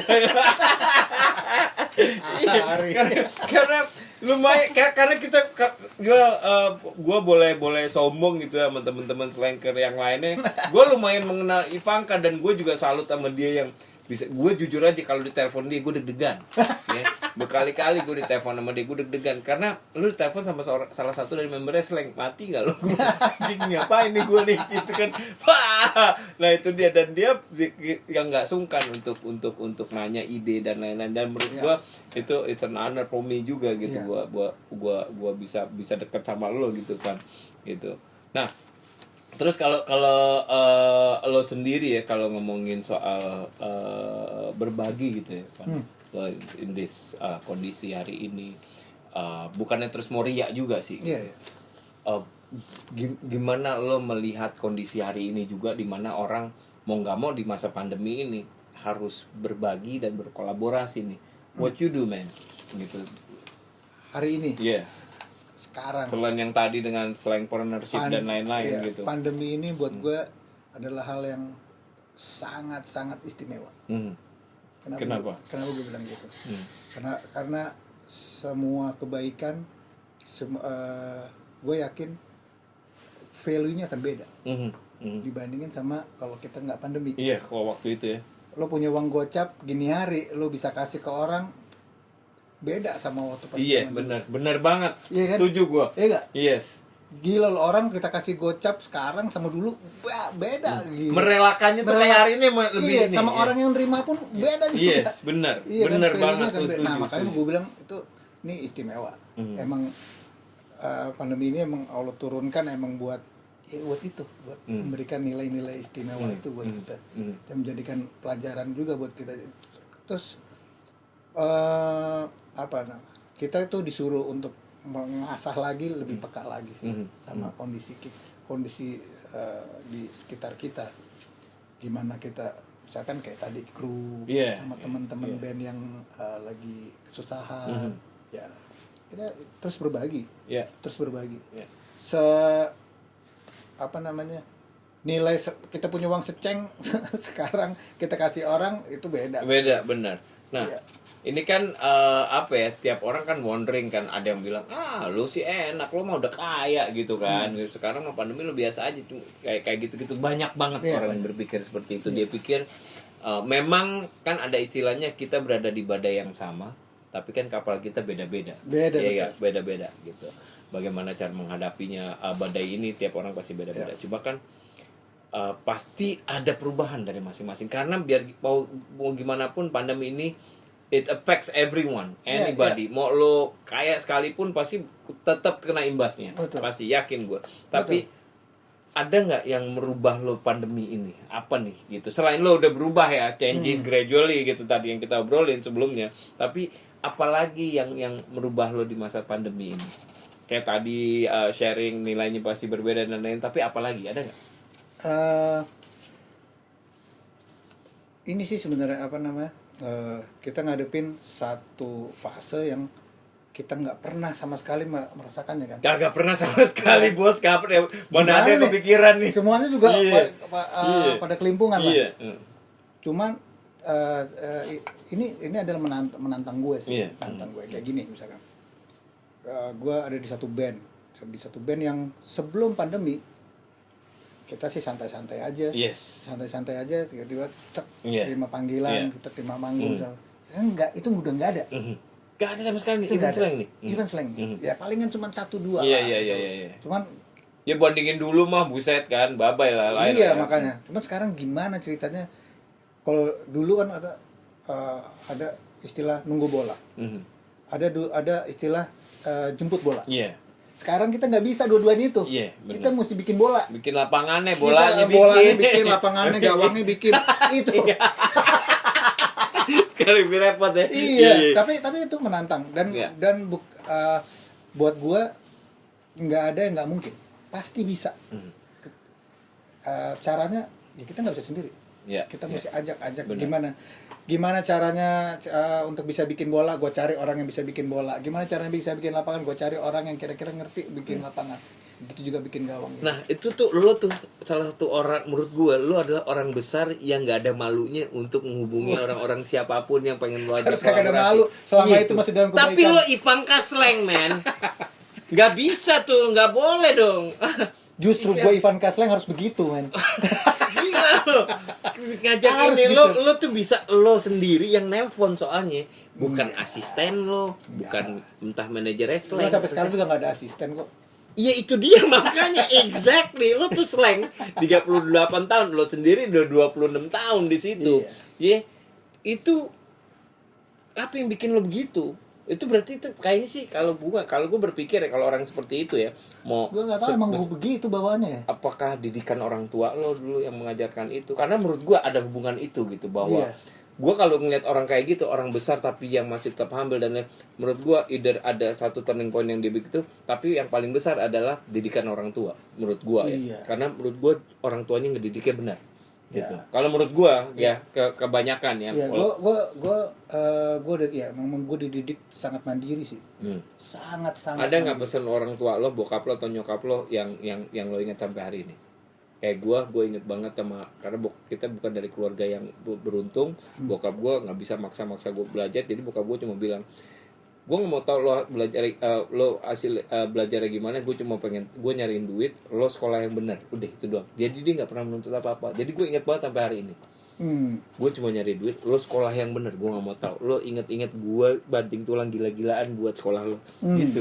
Iya, Hari. karena lumayan karena gua boleh sombong gitu ya sama teman-teman slanker yang lainnya. Gua lumayan mengenal Ivanka dan gue juga salut sama dia yang bisa. Gue jujur aja kalau ditelepon dia gue deg-degan. Ya. Berkali-kali gue ditelepon sama dia gue deg-degan karena lu ditelepon sama salah satu dari membernya slang, mati nggak lu? Anjing ngapain nih gue nih gitu kan. Wah! Nah itu dia dan dia yang nggak sungkan untuk nanya ide dan lain-lain dan menurut gue itu it's an honor for me juga gitu. Gua bisa dekat sama lo gitu kan gitu. Nah terus kalau lo sendiri ya kalau ngomongin soal berbagi gitu ya kan in this kondisi hari ini bukannya terus mau riak juga sih. Gimana lo melihat kondisi hari ini juga di mana orang mau nggak mau di masa pandemi ini harus berbagi dan berkolaborasi nih. What you do man gitu Hari ini. yeah. Sekarang. Selain yang tadi dengan slangpreneurship dan lain-lain gitu. Pandemi ini buat gue adalah hal yang sangat-sangat istimewa. Kenapa? Kenapa gue bilang gitu? Karena semua kebaikan, gue yakin value-nya akan beda dibandingin sama kalau kita nggak pandemi. Iya, kalau waktu itu ya. Lo punya uang gocap gini hari, lo bisa kasih ke orang beda sama waktu pas. Iya, benar banget. Iya kan? Setuju gue. Iya nggak? Yes. Gila lo orang kita kasih gocap sekarang sama dulu beda. Gila. Merelakannya tuh kayak hari ini lebih iya, ini. sama ya. orang yang nerima pun beda juga. Yes, benar. Iya, Benar kan, banget value-nya tuh. kan Setuju, nah, makanya setuju. gue bilang itu ini istimewa. Emang pandemi ini emang Allah turunkan emang buat itu, buat memberikan nilai-nilai istimewa itu buat kita. Dan menjadikan pelajaran juga buat kita. Terus kita itu disuruh untuk mengasah lagi lebih peka lagi sih sama kondisi di sekitar kita, gimana kita misalkan kayak tadi kru sama teman-teman band yang lagi kesusahan ya kita terus berbagi nilai kita punya uang seceng sekarang kita kasih orang itu beda benar. Nah ini kan tiap orang kan wondering kan, ada yang bilang lu sih enak, lu mah udah kaya gitu kan. Sekarang mah pandemi lu biasa aja tuh kayak gitu banyak banget orang yang berpikir seperti itu. Dia pikir memang kan ada istilahnya kita berada di badai yang sama tapi kan kapal kita beda-beda beda-beda gitu. Bagaimana cara menghadapinya badai ini tiap orang pasti beda-beda. Cuma kan pasti ada perubahan dari masing-masing karena biar mau gimana pun pandemi ini it affects everyone, anybody. Mau lo kaya sekalipun pasti tetap kena imbasnya. Betul. Pasti yakin gue. Tapi ada nggak yang merubah lo pandemi ini? Apa nih gitu? Selain lo udah berubah ya, changing gradually gitu tadi yang kita obrolin sebelumnya. Tapi apalagi yang merubah lo di masa pandemi ini? Kayak tadi sharing nilainya pasti berbeda dan lain. Tapi apalagi ada nggak? Ini sih sebenarnya kita ngadepin satu fase yang kita nggak pernah sama sekali merasakannya kan. Gak pernah sama sekali bos, mana ada kepikiran nih. Semuanya juga pada kelimpungan lah. Cuman ini adalah menantang gue sih, menantang gue kayak gini misalkan. Gue ada di satu band yang sebelum pandemi kita sih santai-santai aja, santai-santai aja, tiba-tiba terima panggilan, kita terima manggung, enggak, itu udah nggak ada, nggak ada sama sekali nih event slang nih, event slang, ya palingan cuma 1-2 lah, cuman ya bandingin dulu mah buset kan, babay lah, lain iya makanya, cuman sekarang gimana ceritanya, kalau dulu kan ada istilah nunggu bola, ada istilah jemput bola. Sekarang kita nggak bisa dua-duanya itu. Kita mesti bikin bola. Bikin lapangannya, bolanya bikin, lapangannya, gawangnya bikin. Itu. Sekarang lebih repot ya. Iya. Tapi itu menantang dan buat gua nggak ada yang nggak mungkin. Pasti bisa. Caranya ya kita nggak bisa sendiri. Kita mesti ajak gimana caranya untuk bisa bikin bola, gue cari orang yang bisa bikin bola. Gimana caranya bisa bikin lapangan, gue cari orang yang kira-kira ngerti bikin lapangan. Begitu juga bikin gawang. Gitu. Nah itu tuh lo tuh salah satu orang, menurut gue lo adalah orang besar yang nggak ada malunya untuk menghubungi orang-orang siapapun yang pengen lo ajak Harus kagak ada kolaborasi. malu selama Gitu. itu masih dalam kebaikan. Tapi lo Ivanka slang men, nggak bisa tuh, nggak boleh dong. Justru gue Ivan Kasleng harus begitu, men. Gila lo ngajak Harus ini gitu. lo tuh bisa lo sendiri yang nelpon soalnya, bukan asisten lo, bukan entah manajer Gue slang. sampai sekarang juga nggak ada asisten kok. Iya itu dia makanya exactly lo tuh slang 38 tahun, lo sendiri udah 26 tahun di situ. Iya. Itu apa yang bikin lo begitu? Itu berarti itu kayaknya sih kalau gue berpikir ya kalau orang seperti itu ya mau Gue nggak tahu emang gue begitu bawaannya ya. apakah didikan orang tua lo dulu yang mengajarkan itu, karena menurut gue ada hubungan itu gitu bahwa Iya. gue kalau ngeliat orang kayak gitu, orang besar tapi yang masih tetap humble dan lain, menurut gue either ada satu turning point yang dia begitu, tapi yang paling besar adalah didikan orang tua menurut gue ya. Iya. Karena menurut gue orang tuanya ngedidiknya benar gitu. Iya. Kalau menurut gue ya kebanyakan ya. Iya, gue udah ya, memang gue dididik sangat mandiri sih. Sangat. Ada nggak pesan orang tua lo, bokap lo atau nyokap lo yang lo ingat sampai hari ini? Kayak gue inget banget sama, karena kita bukan dari keluarga yang beruntung. Bokap gue nggak bisa maksa-maksa gue belajar, jadi bokap gue cuma bilang, gue nggak mau tahu lo belajar lo hasil belajarnya gimana, gue cuma pengen gue nyariin duit, lo sekolah yang benar, udah itu doang. Jadi dia nggak pernah menuntut apa-apa. Jadi gue inget banget sampai hari ini. Gue cuma nyari duit, lo sekolah yang bener, gue nggak mau tahu. Lo inget-inget gue banting tulang gila-gilaan buat sekolah lo, gitu.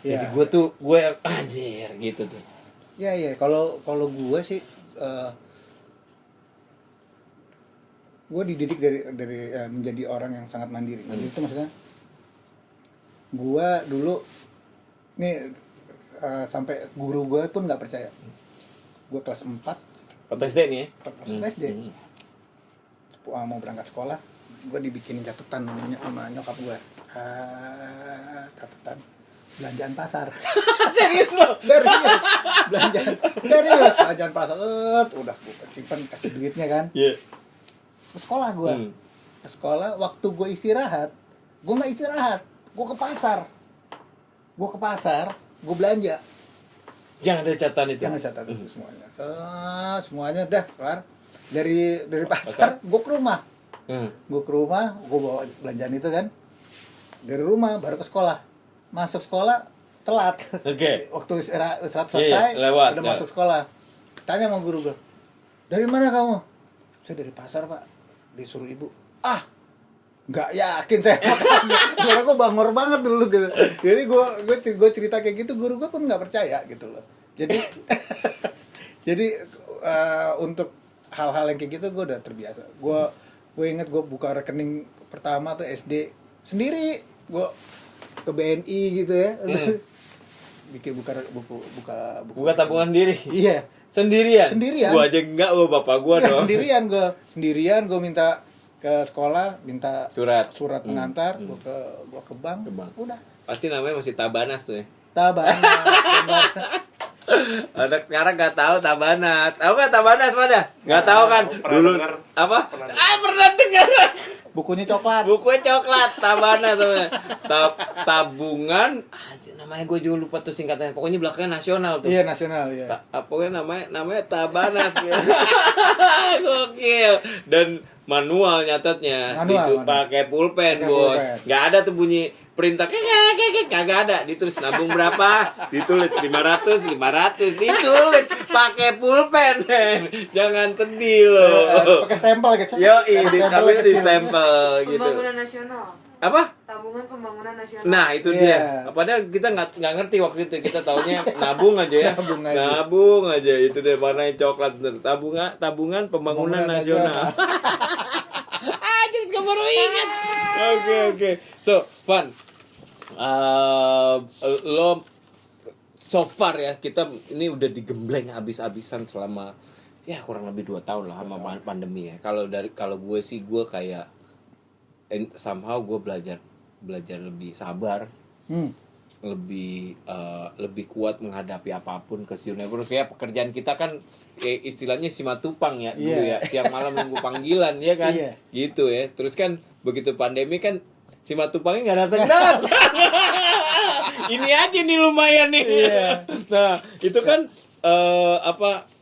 Jadi gue tuh gue yang anjir gitu tuh. Ya, kalau gue sih gue dididik dari menjadi orang yang sangat mandiri. Mandiri itu maksudnya gue dulu nih sampai guru gue pun nggak percaya. Gue kelas 4 Waktu SD nih ya? kelas SD mau berangkat sekolah, gue dibikinin catatan sama nyokap gue. Catatan belanjaan pasar. Serius lo? Serius belanjaan pasar. Udah gue simpen, kasih duitnya kan. Iya. Ke sekolah gue. Ke sekolah, waktu gue istirahat, gue nggak istirahat, gue ke pasar, gue belanja. Jangan ada catatan itu. Jangan catatan itu semuanya. Semuanya udah kelar. Dari pasar, gue ke rumah. Gue bawa belanjaan itu kan. Dari rumah baru ke sekolah. Masuk sekolah telat. Oke. Waktu istirahat selesai, lewat, udah ya. masuk sekolah. Tanya sama guru gue, dari mana kamu? Saya dari pasar, Pak. Disuruh ibu. Nggak yakin saya. Karena gue bangor banget dulu gitu. Jadi gue cerita kayak gitu, guru gue pun nggak percaya gitu loh. Jadi untuk hal-hal yang kayak gitu gue udah terbiasa. Gue inget gue buka rekening pertama tuh SD sendiri. Gue ke BNI gitu ya. Bikin buka tabungan diri. Iya. Sendirian. Gua aja enggak, bapak gua Enggak, dong. sendirian gue minta ke sekolah, minta Surat pengantar, gue ke bank. Udah. Pasti namanya masih Tabanas tuh ya. Tabanas. Anak sekarang nggak tahu Tabanas. Tahu nggak Tabanas pada? Nggak tahu kan? Dulu apa? Pernah dengar. Bukunya coklat. Bukunya coklat, Tabanas namanya. Tabungan, namanya gue juga lupa tuh singkatannya. Pokoknya belakangnya nasional tuh. Iya, nasional ya. Pokoknya namanya Tabanas gitu. Gokil. Dan manual nyatetnya. Manual. Pakai pulpen, Bos. Nggak ada tuh bunyi perintah kagak ada, ditulis nabung berapa, ditulis 500 ditulis pakai pulpen, men. Jangan sedih lo. Pakai stempel gitu. Yo, tapi di stempel gitu. Pembangunan nasional. Apa? Tabungan pembangunan nasional. Nah, itu dia. Padahal kita nggak ngerti waktu itu. Kita taunya nabung aja ya. Nabung aja. Itu deh warna coklat bener. Tabungan pembangunan nasional. Just gue baru ingat. Oke. So, Van. Lo so far ya, kita ini udah digembleng habis-habisan selama ya kurang lebih 2 tahun lah sama pandemi ya. Kalau gue sih gue kayak somehow gue belajar lebih sabar, lebih kuat menghadapi apapun kesedihan. Kayak pekerjaan kita kan istilahnya simatupang ya dulu ya, siang malam nunggu panggilan ya kan, gitu ya. Terus kan begitu pandemi kan Si Matupangnya nggak datang. Ini aja nih lumayan nih. Iya. Nah itu kan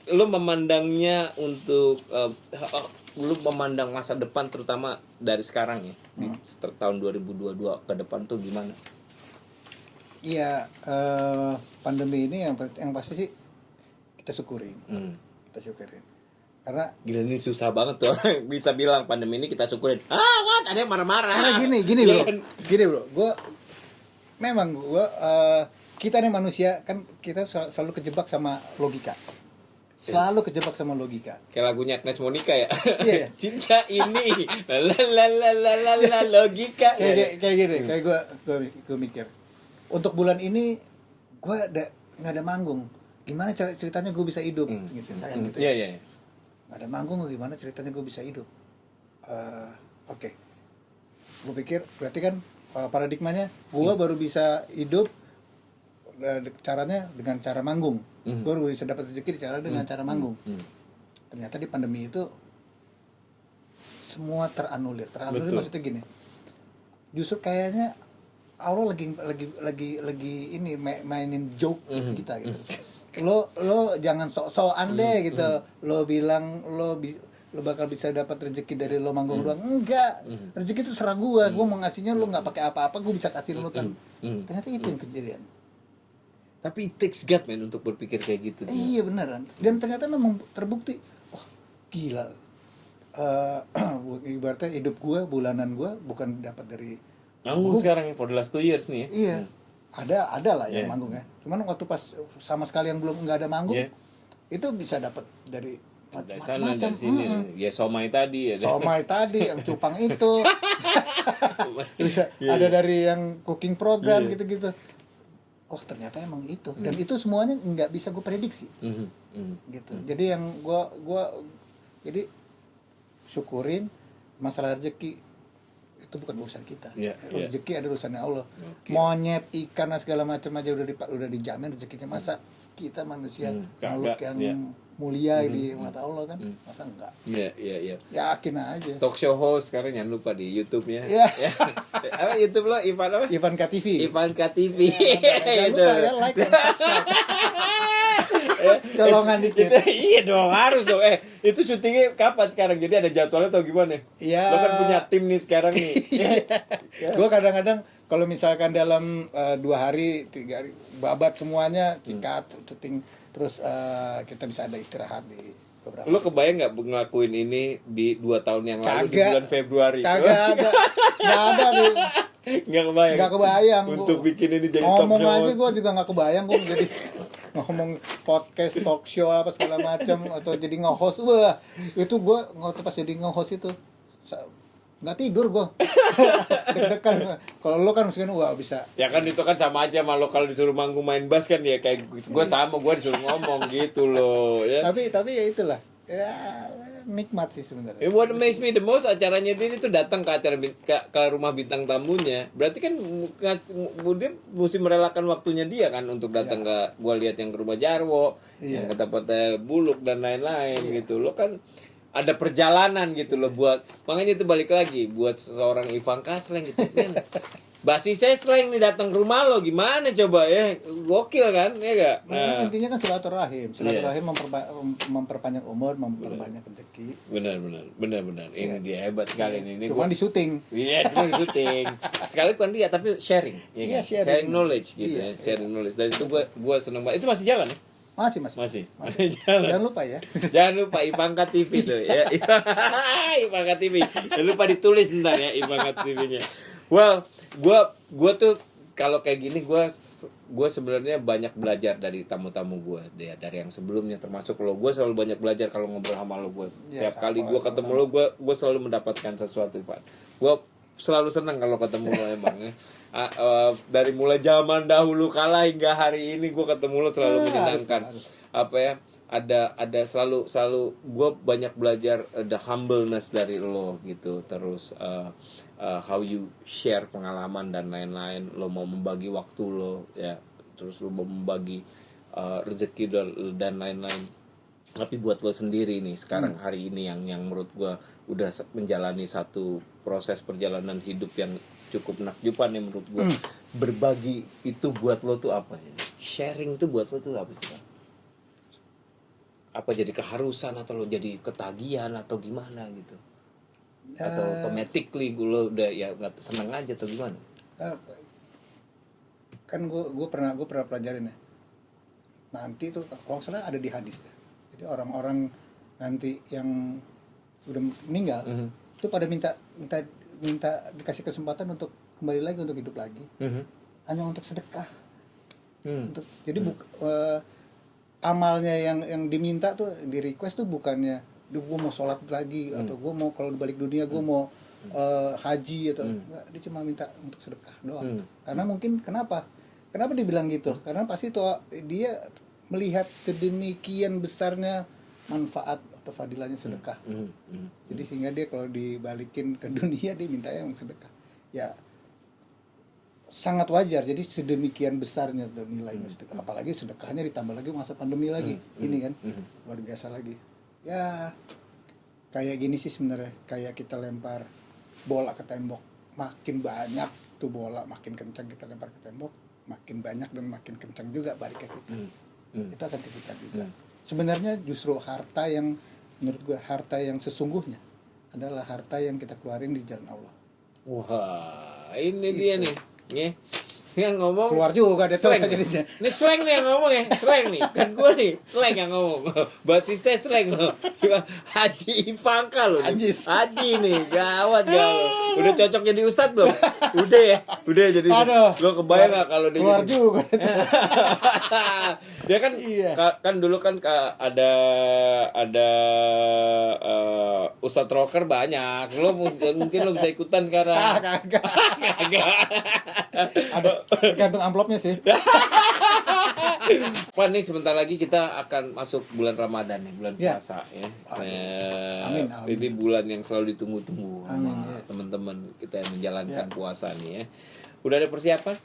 lu memandangnya untuk lu memandang masa depan terutama dari sekarang ya di tahun 2022 ke depan tuh gimana? Iya, pandemi ini yang pasti sih kita syukurin. Kita syukurin. Karena Gila ini susah banget tuh bisa bilang pandemi ini kita syukurin. What? Ada yang marah-marah. karena gini bro. Gini bro, kita nih manusia kan kita selalu kejebak sama logika. Selalu kejebak sama logika. Kayak lagunya Agnes Monica ya. Iya. Cinta ini la logika. Kayak gini, kayak gue mikir. Untuk bulan ini gue nggak ada manggung. Gimana ceritanya gue bisa hidup? Gitu, misalkan gitu. Iya. Nggak ada manggung, gimana ceritanya gue bisa hidup? Oke. Gue pikir berarti kan paradigmanya gue baru bisa hidup caranya dengan cara manggung. Gue baru bisa dapat rezeki dengan cara manggung. Ternyata di pandemi itu semua teranulir. Betul. Maksudnya gini. Justru kayaknya Allah lagi ini mainin joke kita gitu. Lo jangan sok-sokan deh gitu. Lo bilang lo bakal bisa dapat rezeki dari lo manggung doang. Enggak. Rezeki itu serah gua mau ngasihnya lo nggak pakai apa-apa, gua bisa kasih lo kan. Ternyata itu yang kejadian. Tapi it takes God man untuk berpikir kayak gitu. Iya beneran. Dan ternyata memang terbukti. Wah, gila. Ibaratnya hidup gua, bulanan gua bukan dapat dari Manggung sekarang ya for the last 2 years nih ya. Iya. Ada lah yang Yeah. manggung ya. Cuman waktu pas sama sekali yang belum nggak ada manggung, Yeah. itu bisa dapat dari Dari sana macam-macam. dari sini. Ya somai tadi ya. Somai tadi, yang cupang itu. Bisa ada dari yang cooking program Iya. gitu-gitu. Oh ternyata emang itu. Dan itu semuanya nggak bisa gue prediksi. Gitu. Jadi yang gua jadi syukurin masalah rezeki itu bukan urusan kita. Iya, iya. Rezeki ada urusannya Allah. Oke. Monyet, ikan dan segala macam aja udah dijamin rezekinya. Masa kita manusia makhluk Kagak, yang iya. mulia di mata Allah kan? Masa enggak? Iya. Yakin aja. Talk show host sekarang jangan lupa di YouTube-nya. Iya. Ya. Apa YouTube lo Ivan apa? Ivan KTV. Ivanka TV. Jangan lupa ya like and subscribe. Colongan dikit. Iya dong, harus dong. Itu syutingnya kapan sekarang? Jadi ada jadwalnya atau gimana? Iya. Lo kan punya tim nih sekarang nih. Gue kadang-kadang kalau misalkan dalam 2 hari, 3 hari babat semuanya, sikat, syuting, terus kita bisa ada istirahat di beberapa. Lo kebayang nggak ngelakuin ini di 2 tahun yang lalu di Kagak. bulan Februari? Kagak ada. Nggak ada nih. Nggak kebayang. Untuk Gua- bikin ini jadi ngomong talk show. aja gue juga nggak kebayang gue jadi ngomong podcast talk show apa segala macam atau jadi nge-host. Wah itu gue pas jadi nge-host itu nggak tidur gue deg-degan. Kalau lo kan mungkin wah bisa. Ya kan itu kan sama aja sama lo kalau disuruh manggung main bass kan ya kayak gue sama gue disuruh ngomong gitu loh ya. Tapi ya itulah ya nikmat sih sebenarnya. What amazes me the most acaranya dia itu datang ke acara ke rumah bintang tamunya. Berarti kan dia mesti merelakan waktunya dia kan untuk datang ke gua lihat yang ke rumah Jarwo, yang ke tempat Buluk dan lain-lain gitu. Lo kan ada perjalanan gitu loh buat makanya itu balik lagi buat seorang Ivanka Sleng gitu kan. Basi Sleng nih datang ke rumah lo gimana coba ya gokil kan ya gak? Nah, intinya kan silaturahim Yes. memperpanjang umur, memperbanyak rezeki. Benar. Ini dia hebat sekali ini. Cuma di syuting. Iya, cuma di syuting. Sekali bukan dia, tapi sharing. Iya, kan? sharing. Sharing knowledge gitu Iya, ya. Sharing knowledge. Dan itu gua seneng banget. Itu masih jalan ya? Masih. Jalan. Jangan lupa ya. Jangan lupa Ivanka TV tuh ya. Ivanka TV. Jangan lupa ditulis ntar ya Ivanka TV-nya. Well, gua tuh kalau kayak gini gua sebenarnya banyak belajar dari tamu-tamu gua ya, dari yang sebelumnya termasuk lo. Gua selalu banyak belajar kalau ngobrol sama lo. Gua Ya, setiap kali gua sama-sama. ketemu lo gua selalu mendapatkan sesuatu, Pak. Gua selalu senang kalau ketemu lo emang ya. Dari mulai zaman dahulu kala hingga hari ini gue ketemu lo selalu menyenangkan. harus. Apa ya? Ada selalu gue banyak belajar the humbleness dari lo gitu. Terus how you share pengalaman dan lain-lain. Lo mau membagi waktu lo ya. Terus lo mau membagi rezeki dan lain-lain. Tapi buat lo sendiri nih sekarang hari ini yang menurut gue udah menjalani satu proses perjalanan hidup yang cukup menakjubkan nih menurut gue. Berbagi itu buat lo tuh apa sih? Sharing itu buat lo tuh apa sih, Bang? Apa jadi keharusan atau lo jadi ketagihan atau gimana gitu? Atau automatically lo udah ya nggak seneng aja atau gimana? Kan gue pernah pelajarin ya. Nanti tuh kalau nggak salah ada di hadis ya. Jadi orang-orang nanti yang udah meninggal itu pada minta dikasih kesempatan untuk kembali lagi untuk hidup lagi. Hanya untuk sedekah. Jadi amalnya yang diminta tuh di request tuh bukannya gue mau sholat lagi atau gue mau kalau balik dunia gue mau haji atau enggak, dia cuma minta untuk sedekah doang. Karena mungkin kenapa dibilang gitu? Karena pasti tuh dia melihat sedemikian besarnya manfaat atau fadilahnya sedekah. Jadi sehingga dia kalau dibalikin ke dunia dia mintanya yang sedekah. Ya sangat wajar. Jadi sedemikian besarnya tuh nilainya sedekah. Apalagi sedekahnya ditambah lagi masa pandemi lagi. Ini kan luar biasa lagi. Ya kayak gini sih sebenarnya, kayak kita lempar bola ke tembok, makin banyak tuh bola, makin kencang kita lempar ke tembok, makin banyak dan makin kencang juga balik ke kita. Itu akan ke kita juga. Sebenarnya justru harta yang menurut gue harta yang sesungguhnya adalah harta yang kita keluarin di jalan Allah. Wah, ini dia nih. Yang ngomong Keluar juga dia tuh slang. jadinya. Ini slang nih yang ngomong ya, slang nih. Kan gue nih, slang yang ngomong. Basisnya slang loh. Haji Ivanka loh. Anjis. Haji nih, gawat lo. Udah cocok jadi ustadz belum? Udah ya, udah jadi. Aduh. Lo kebayang nggak kalau dia Keluar jadi? juga. Dia kan Iya. kan dulu kan ada ustadz rocker banyak. Lo mungkin lo bisa ikutan sekarang. Kagak. Kagak. Ada tergantung amplopnya sih. Pak, nih sebentar lagi kita akan masuk bulan Ramadan nih, bulan Ya. puasa ya. Amin. Ini bulan yang selalu ditunggu-tunggu Amin, sama ya. teman-teman kita yang menjalankan Ya. puasa nih ya. Udah ada persiapan?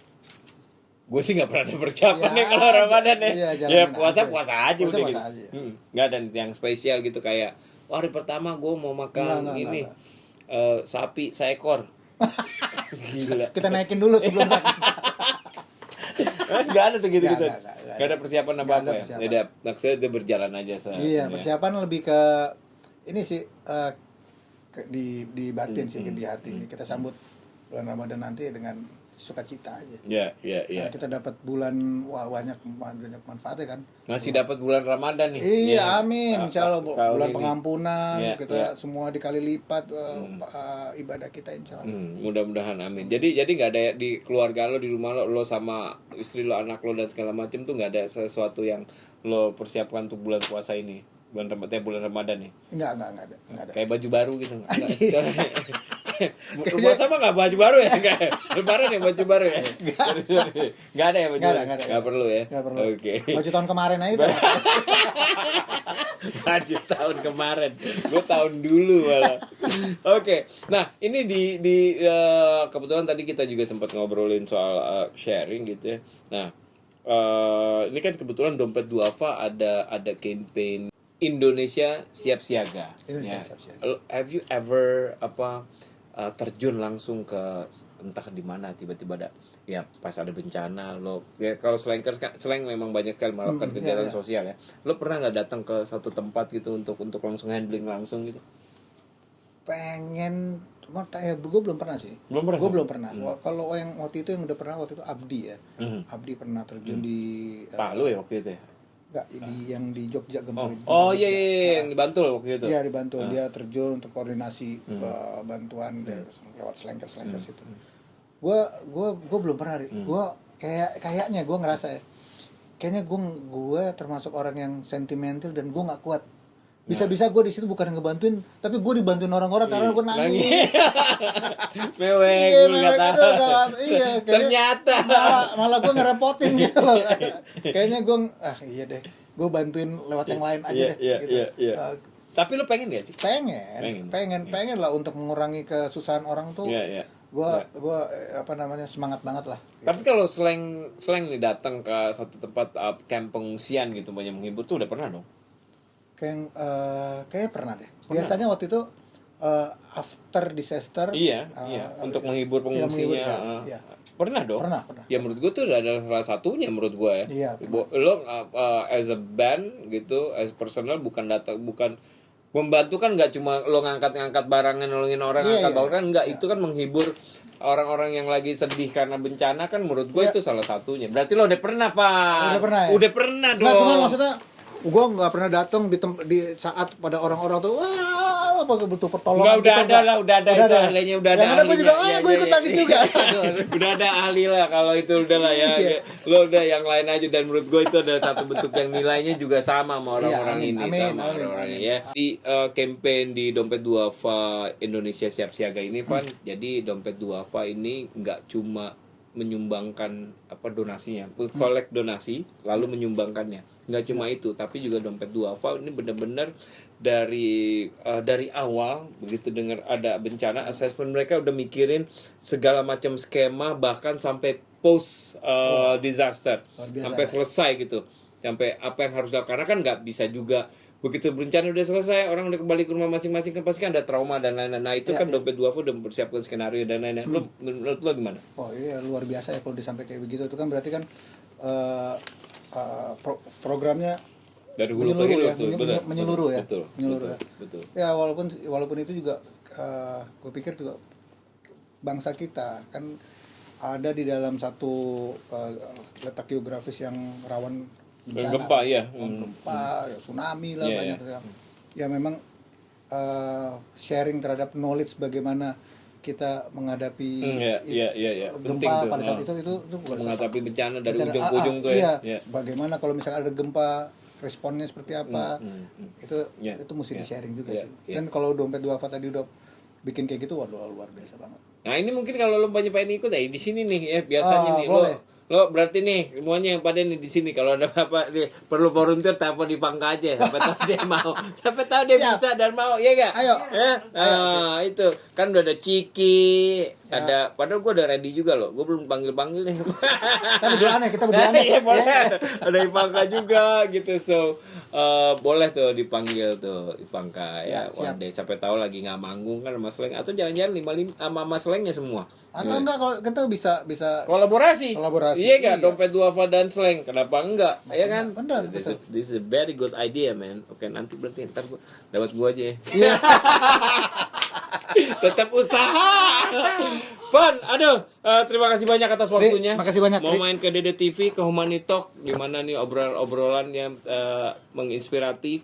Gue sih nggak pernah ada persiapan Ya, nih kalau Ramadan ya. iya, Ya jalanin puasa aja. puasa aja Puasa udah puasa gitu. aja. Nggak ada yang spesial gitu kayak wah, hari pertama gue mau makan Nggak. ini sapi seekor. Gila. Kita naikin dulu sebelum Nggak ada tuh gitu-gitu. Nggak Nggak ada persiapan Nggak apa-apa ada ya. persiapan. Beda, maksudnya dia berjalan aja Iya, persiapan lebih ke ini sih di batin sih, di hati. Kita sambut bulan Ramadan nanti dengan sukacita aja. Ya. Karena kita dapat bulan banyak manfaatnya kan. Masih dapat bulan Ramadan nih. Iya, amin. Insya Allah Tahun bulan ini. pengampunan Iya, kita iya. semua dikali lipat ibadah kita insya Allah. Mudah-mudahan amin. Jadi nggak ada di keluarga lo, di rumah lo sama istri lo, anak lo dan segala macam tuh nggak ada sesuatu yang lo persiapkan untuk bulan puasa ini, bulan Ramadan nih. Enggak ada. Kayak baju baru gitu nggak? Anjis. Rumah sama nggak baju baru ya? Nggak. Lebaran ya baju baru ya? Nggak ada ya baju Nggak ada, baru? nggak ada. Nggak perlu ya? Nggak perlu. Oke. Baju tahun kemarin aja tuh. Baju tahun kemarin, gue tahun dulu malah. Oke, nah ini di kebetulan tadi kita juga sempat ngobrolin soal sharing gitu ya. Nah, ini kan kebetulan Dompet Duafa ada campaign Indonesia Siap Siaga. Indonesia Ya. Siap Siaga. Have you ever terjun langsung ke entah di mana tiba-tiba ada ya pas ada bencana lo ya kalau slang memang banyak sekali melakukan kegiatan iya. sosial ya, lo pernah nggak datang ke satu tempat gitu untuk langsung handling langsung gitu? Pengen cuma gue belum pernah sih. Belum pernah Gue sih? belum pernah. Kalau yang waktu itu yang udah pernah waktu itu Abdi ya. Abdi pernah terjun di Palu ya waktu itu ya? enggak yang di Jogja Gempa. Iya yang dibantu waktu itu. Iya dibantu, dia terjun untuk koordinasi bantuan lewat slanker situ. Gue belum pernah. Gue kayaknya gue ngerasa ya, kayaknya gue termasuk orang yang sentimental dan gue nggak kuat. Bisa-bisa gue di situ bukan ngebantuin, tapi gue dibantuin orang-orang karena gue nangis. Mewek, Iya, gue nggak memang tahu. iya, kayaknya Ternyata. malah gue ngerepotin gitu loh. Kayaknya gue iya deh, gue bantuin lewat yang lain aja deh. Gitu. Iya. Tapi lo pengen gak sih? Pengen lah untuk mengurangi kesusahan orang tuh. Iya. Gue semangat banget lah. Tapi kalau slang nih datang ke satu tempat camp pengungsian gitu banyak menghibur tuh udah pernah dong? Kayak pernah deh. Biasanya waktu itu after disaster. Iya, untuk menghibur pengungsinya. Iya. Pernah dong? Pernah. Ya menurut gue tuh adalah salah satunya menurut gue ya. Iya, Lo as a band gitu, as personal bukan membantu kan nggak cuma lo ngangkat-ngangkat barang, nolongin orang angkat barang kan nggak, itu kan menghibur orang-orang yang lagi sedih karena bencana kan menurut gue itu salah satunya. Berarti lo udah pernah, Pak? Udah pernah ya? Udah pernah dong. Nggak, cuman maksudnya gue nggak pernah datang di saat pada orang-orang tuh wah apa butuh pertolongan. Udah ada itu ahlinya, udah ada. Yang ada gue juga, gue ikut nangis juga. Udah ada ahli lah kalau itu udah lah ya. Lo udah yang lain aja, dan menurut gue itu adalah satu bentuk yang nilainya juga sama orang-orang ini. Sama orang-orang ini ya. Di campaign di Dompet Duafa Indonesia Siap Siaga ini, Van, jadi Dompet Duafa ini nggak cuma menyumbangkan donasinya, collect donasi lalu menyumbangkannya. Nggak cuma itu, tapi juga Dompet Duafa ini benar-benar dari awal begitu dengar ada bencana, assessment mereka udah mikirin segala macam skema, bahkan sampai post disaster, sampai selesai gitu, sampai apa yang harus dilakukan. Karena kan nggak bisa juga begitu bencana udah selesai orang udah kembali ke rumah masing-masing, kan pasti kan ada trauma dan lain-lain. Nah itu kan Dompet Duafa udah mempersiapkan skenario dan lain-lain. Menurut lo gimana? Oh iya, luar biasa ya kalau disampai kayak begitu. Itu kan berarti kan programnya dari hulu ke hilir menyeluruh ya. Betul. Ya walaupun itu juga gue pikir juga bangsa kita kan ada di dalam satu letak geografis yang rawan bencana, gempa ya, tsunami lah banyak. Ya memang sharing terhadap knowledge bagaimana kita menghadapi gempa pada saat itu bukan menghadapi bencana dari ujung ke ujung tuh ya. Bagaimana kalau misalnya ada gempa, responnya seperti apa, itu mesti di sharing juga sih. Dan kalau Dompet Duafa tadi udah bikin kayak gitu, waduh luar biasa banget. Nah ini mungkin kalau lo pengen ikut ya di sini nih ya biasanya nih lo berarti nih semuanya yang pada nih di sini, kalau ada apa nih perlu volunteer telepon di Pangka aja, siapa tahu dia mau, siapa tahu dia bisa dan mau, ya gak? Ayo. Itu kan udah ada Ciki, ada, padahal gue udah ready juga loh, gue belum panggil nih. Kita berdoa nih. Iya boleh, ada di Pangka juga gitu, so boleh tuh dipanggil tuh di Pangka ya, one day, sampai tahu lagi nggak manggung kan sama Sleng, atau jangan-jangan 55 sama Slengnya semua. Atau enggak, kalau kita bisa kolaborasi. Iya kan, Dompet Duafa dan Sleng, kenapa enggak? Ya kan? Benar. This is a very good idea, man. Oke, nanti berarti ntar dapat gua aja ya. Iya. Tetap usaha. Van, terima kasih banyak atas waktunya. Makasih banyak. Mau main ke Dede TV, ke Humani Talk, di mana nih obrolan yang menginspiratif,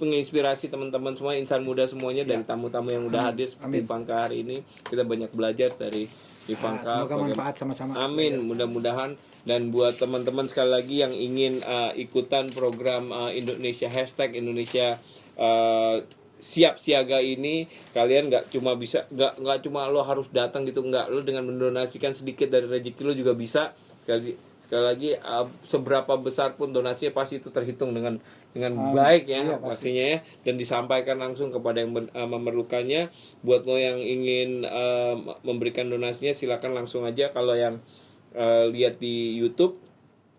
menginspirasi teman-teman semua, insan muda semuanya, dari tamu-tamu yang udah hadir seperti Pangka hari ini. Kita banyak belajar dari Pangka. Semoga manfaat sama-sama. Amin, mudah-mudahan. Dan buat teman-teman sekali lagi yang ingin ikutan program Indonesia Indonesia Siap Siaga ini, kalian nggak cuma lo harus datang gitu, nggak, lo dengan mendonasikan sedikit dari rezeki lo juga bisa. Sekali lagi seberapa besar pun donasinya pasti itu terhitung dengan baik ya, pastinya ya, dan disampaikan langsung kepada yang memerlukannya. Buat lo yang ingin memberikan donasinya, silakan langsung aja. Kalau yang lihat di YouTube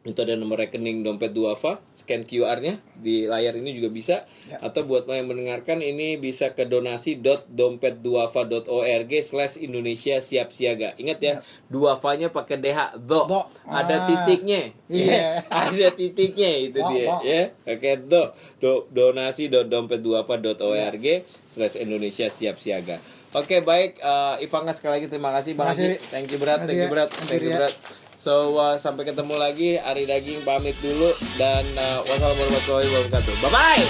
itu ada nomor rekening Dompet Duafa, scan QR-nya di layar ini juga bisa. Atau buat lo yang mendengarkan ini bisa ke donasi.dompetduafa.org/Indonesia Siap Siaga. Ingat ya, Duafanya pakai DH, ada titiknya. Ada titiknya, itu dia ya. Oke, donasi.dompetduafa.org/Indonesia Siap Siaga. Oke, baik, Ivanga sekali lagi terima kasih Bang Haji. Thank you berat. So, sampai ketemu lagi. Ari Daging pamit dulu. Dan wassalamualaikum warahmatullahi wabarakatuh. Bye-bye.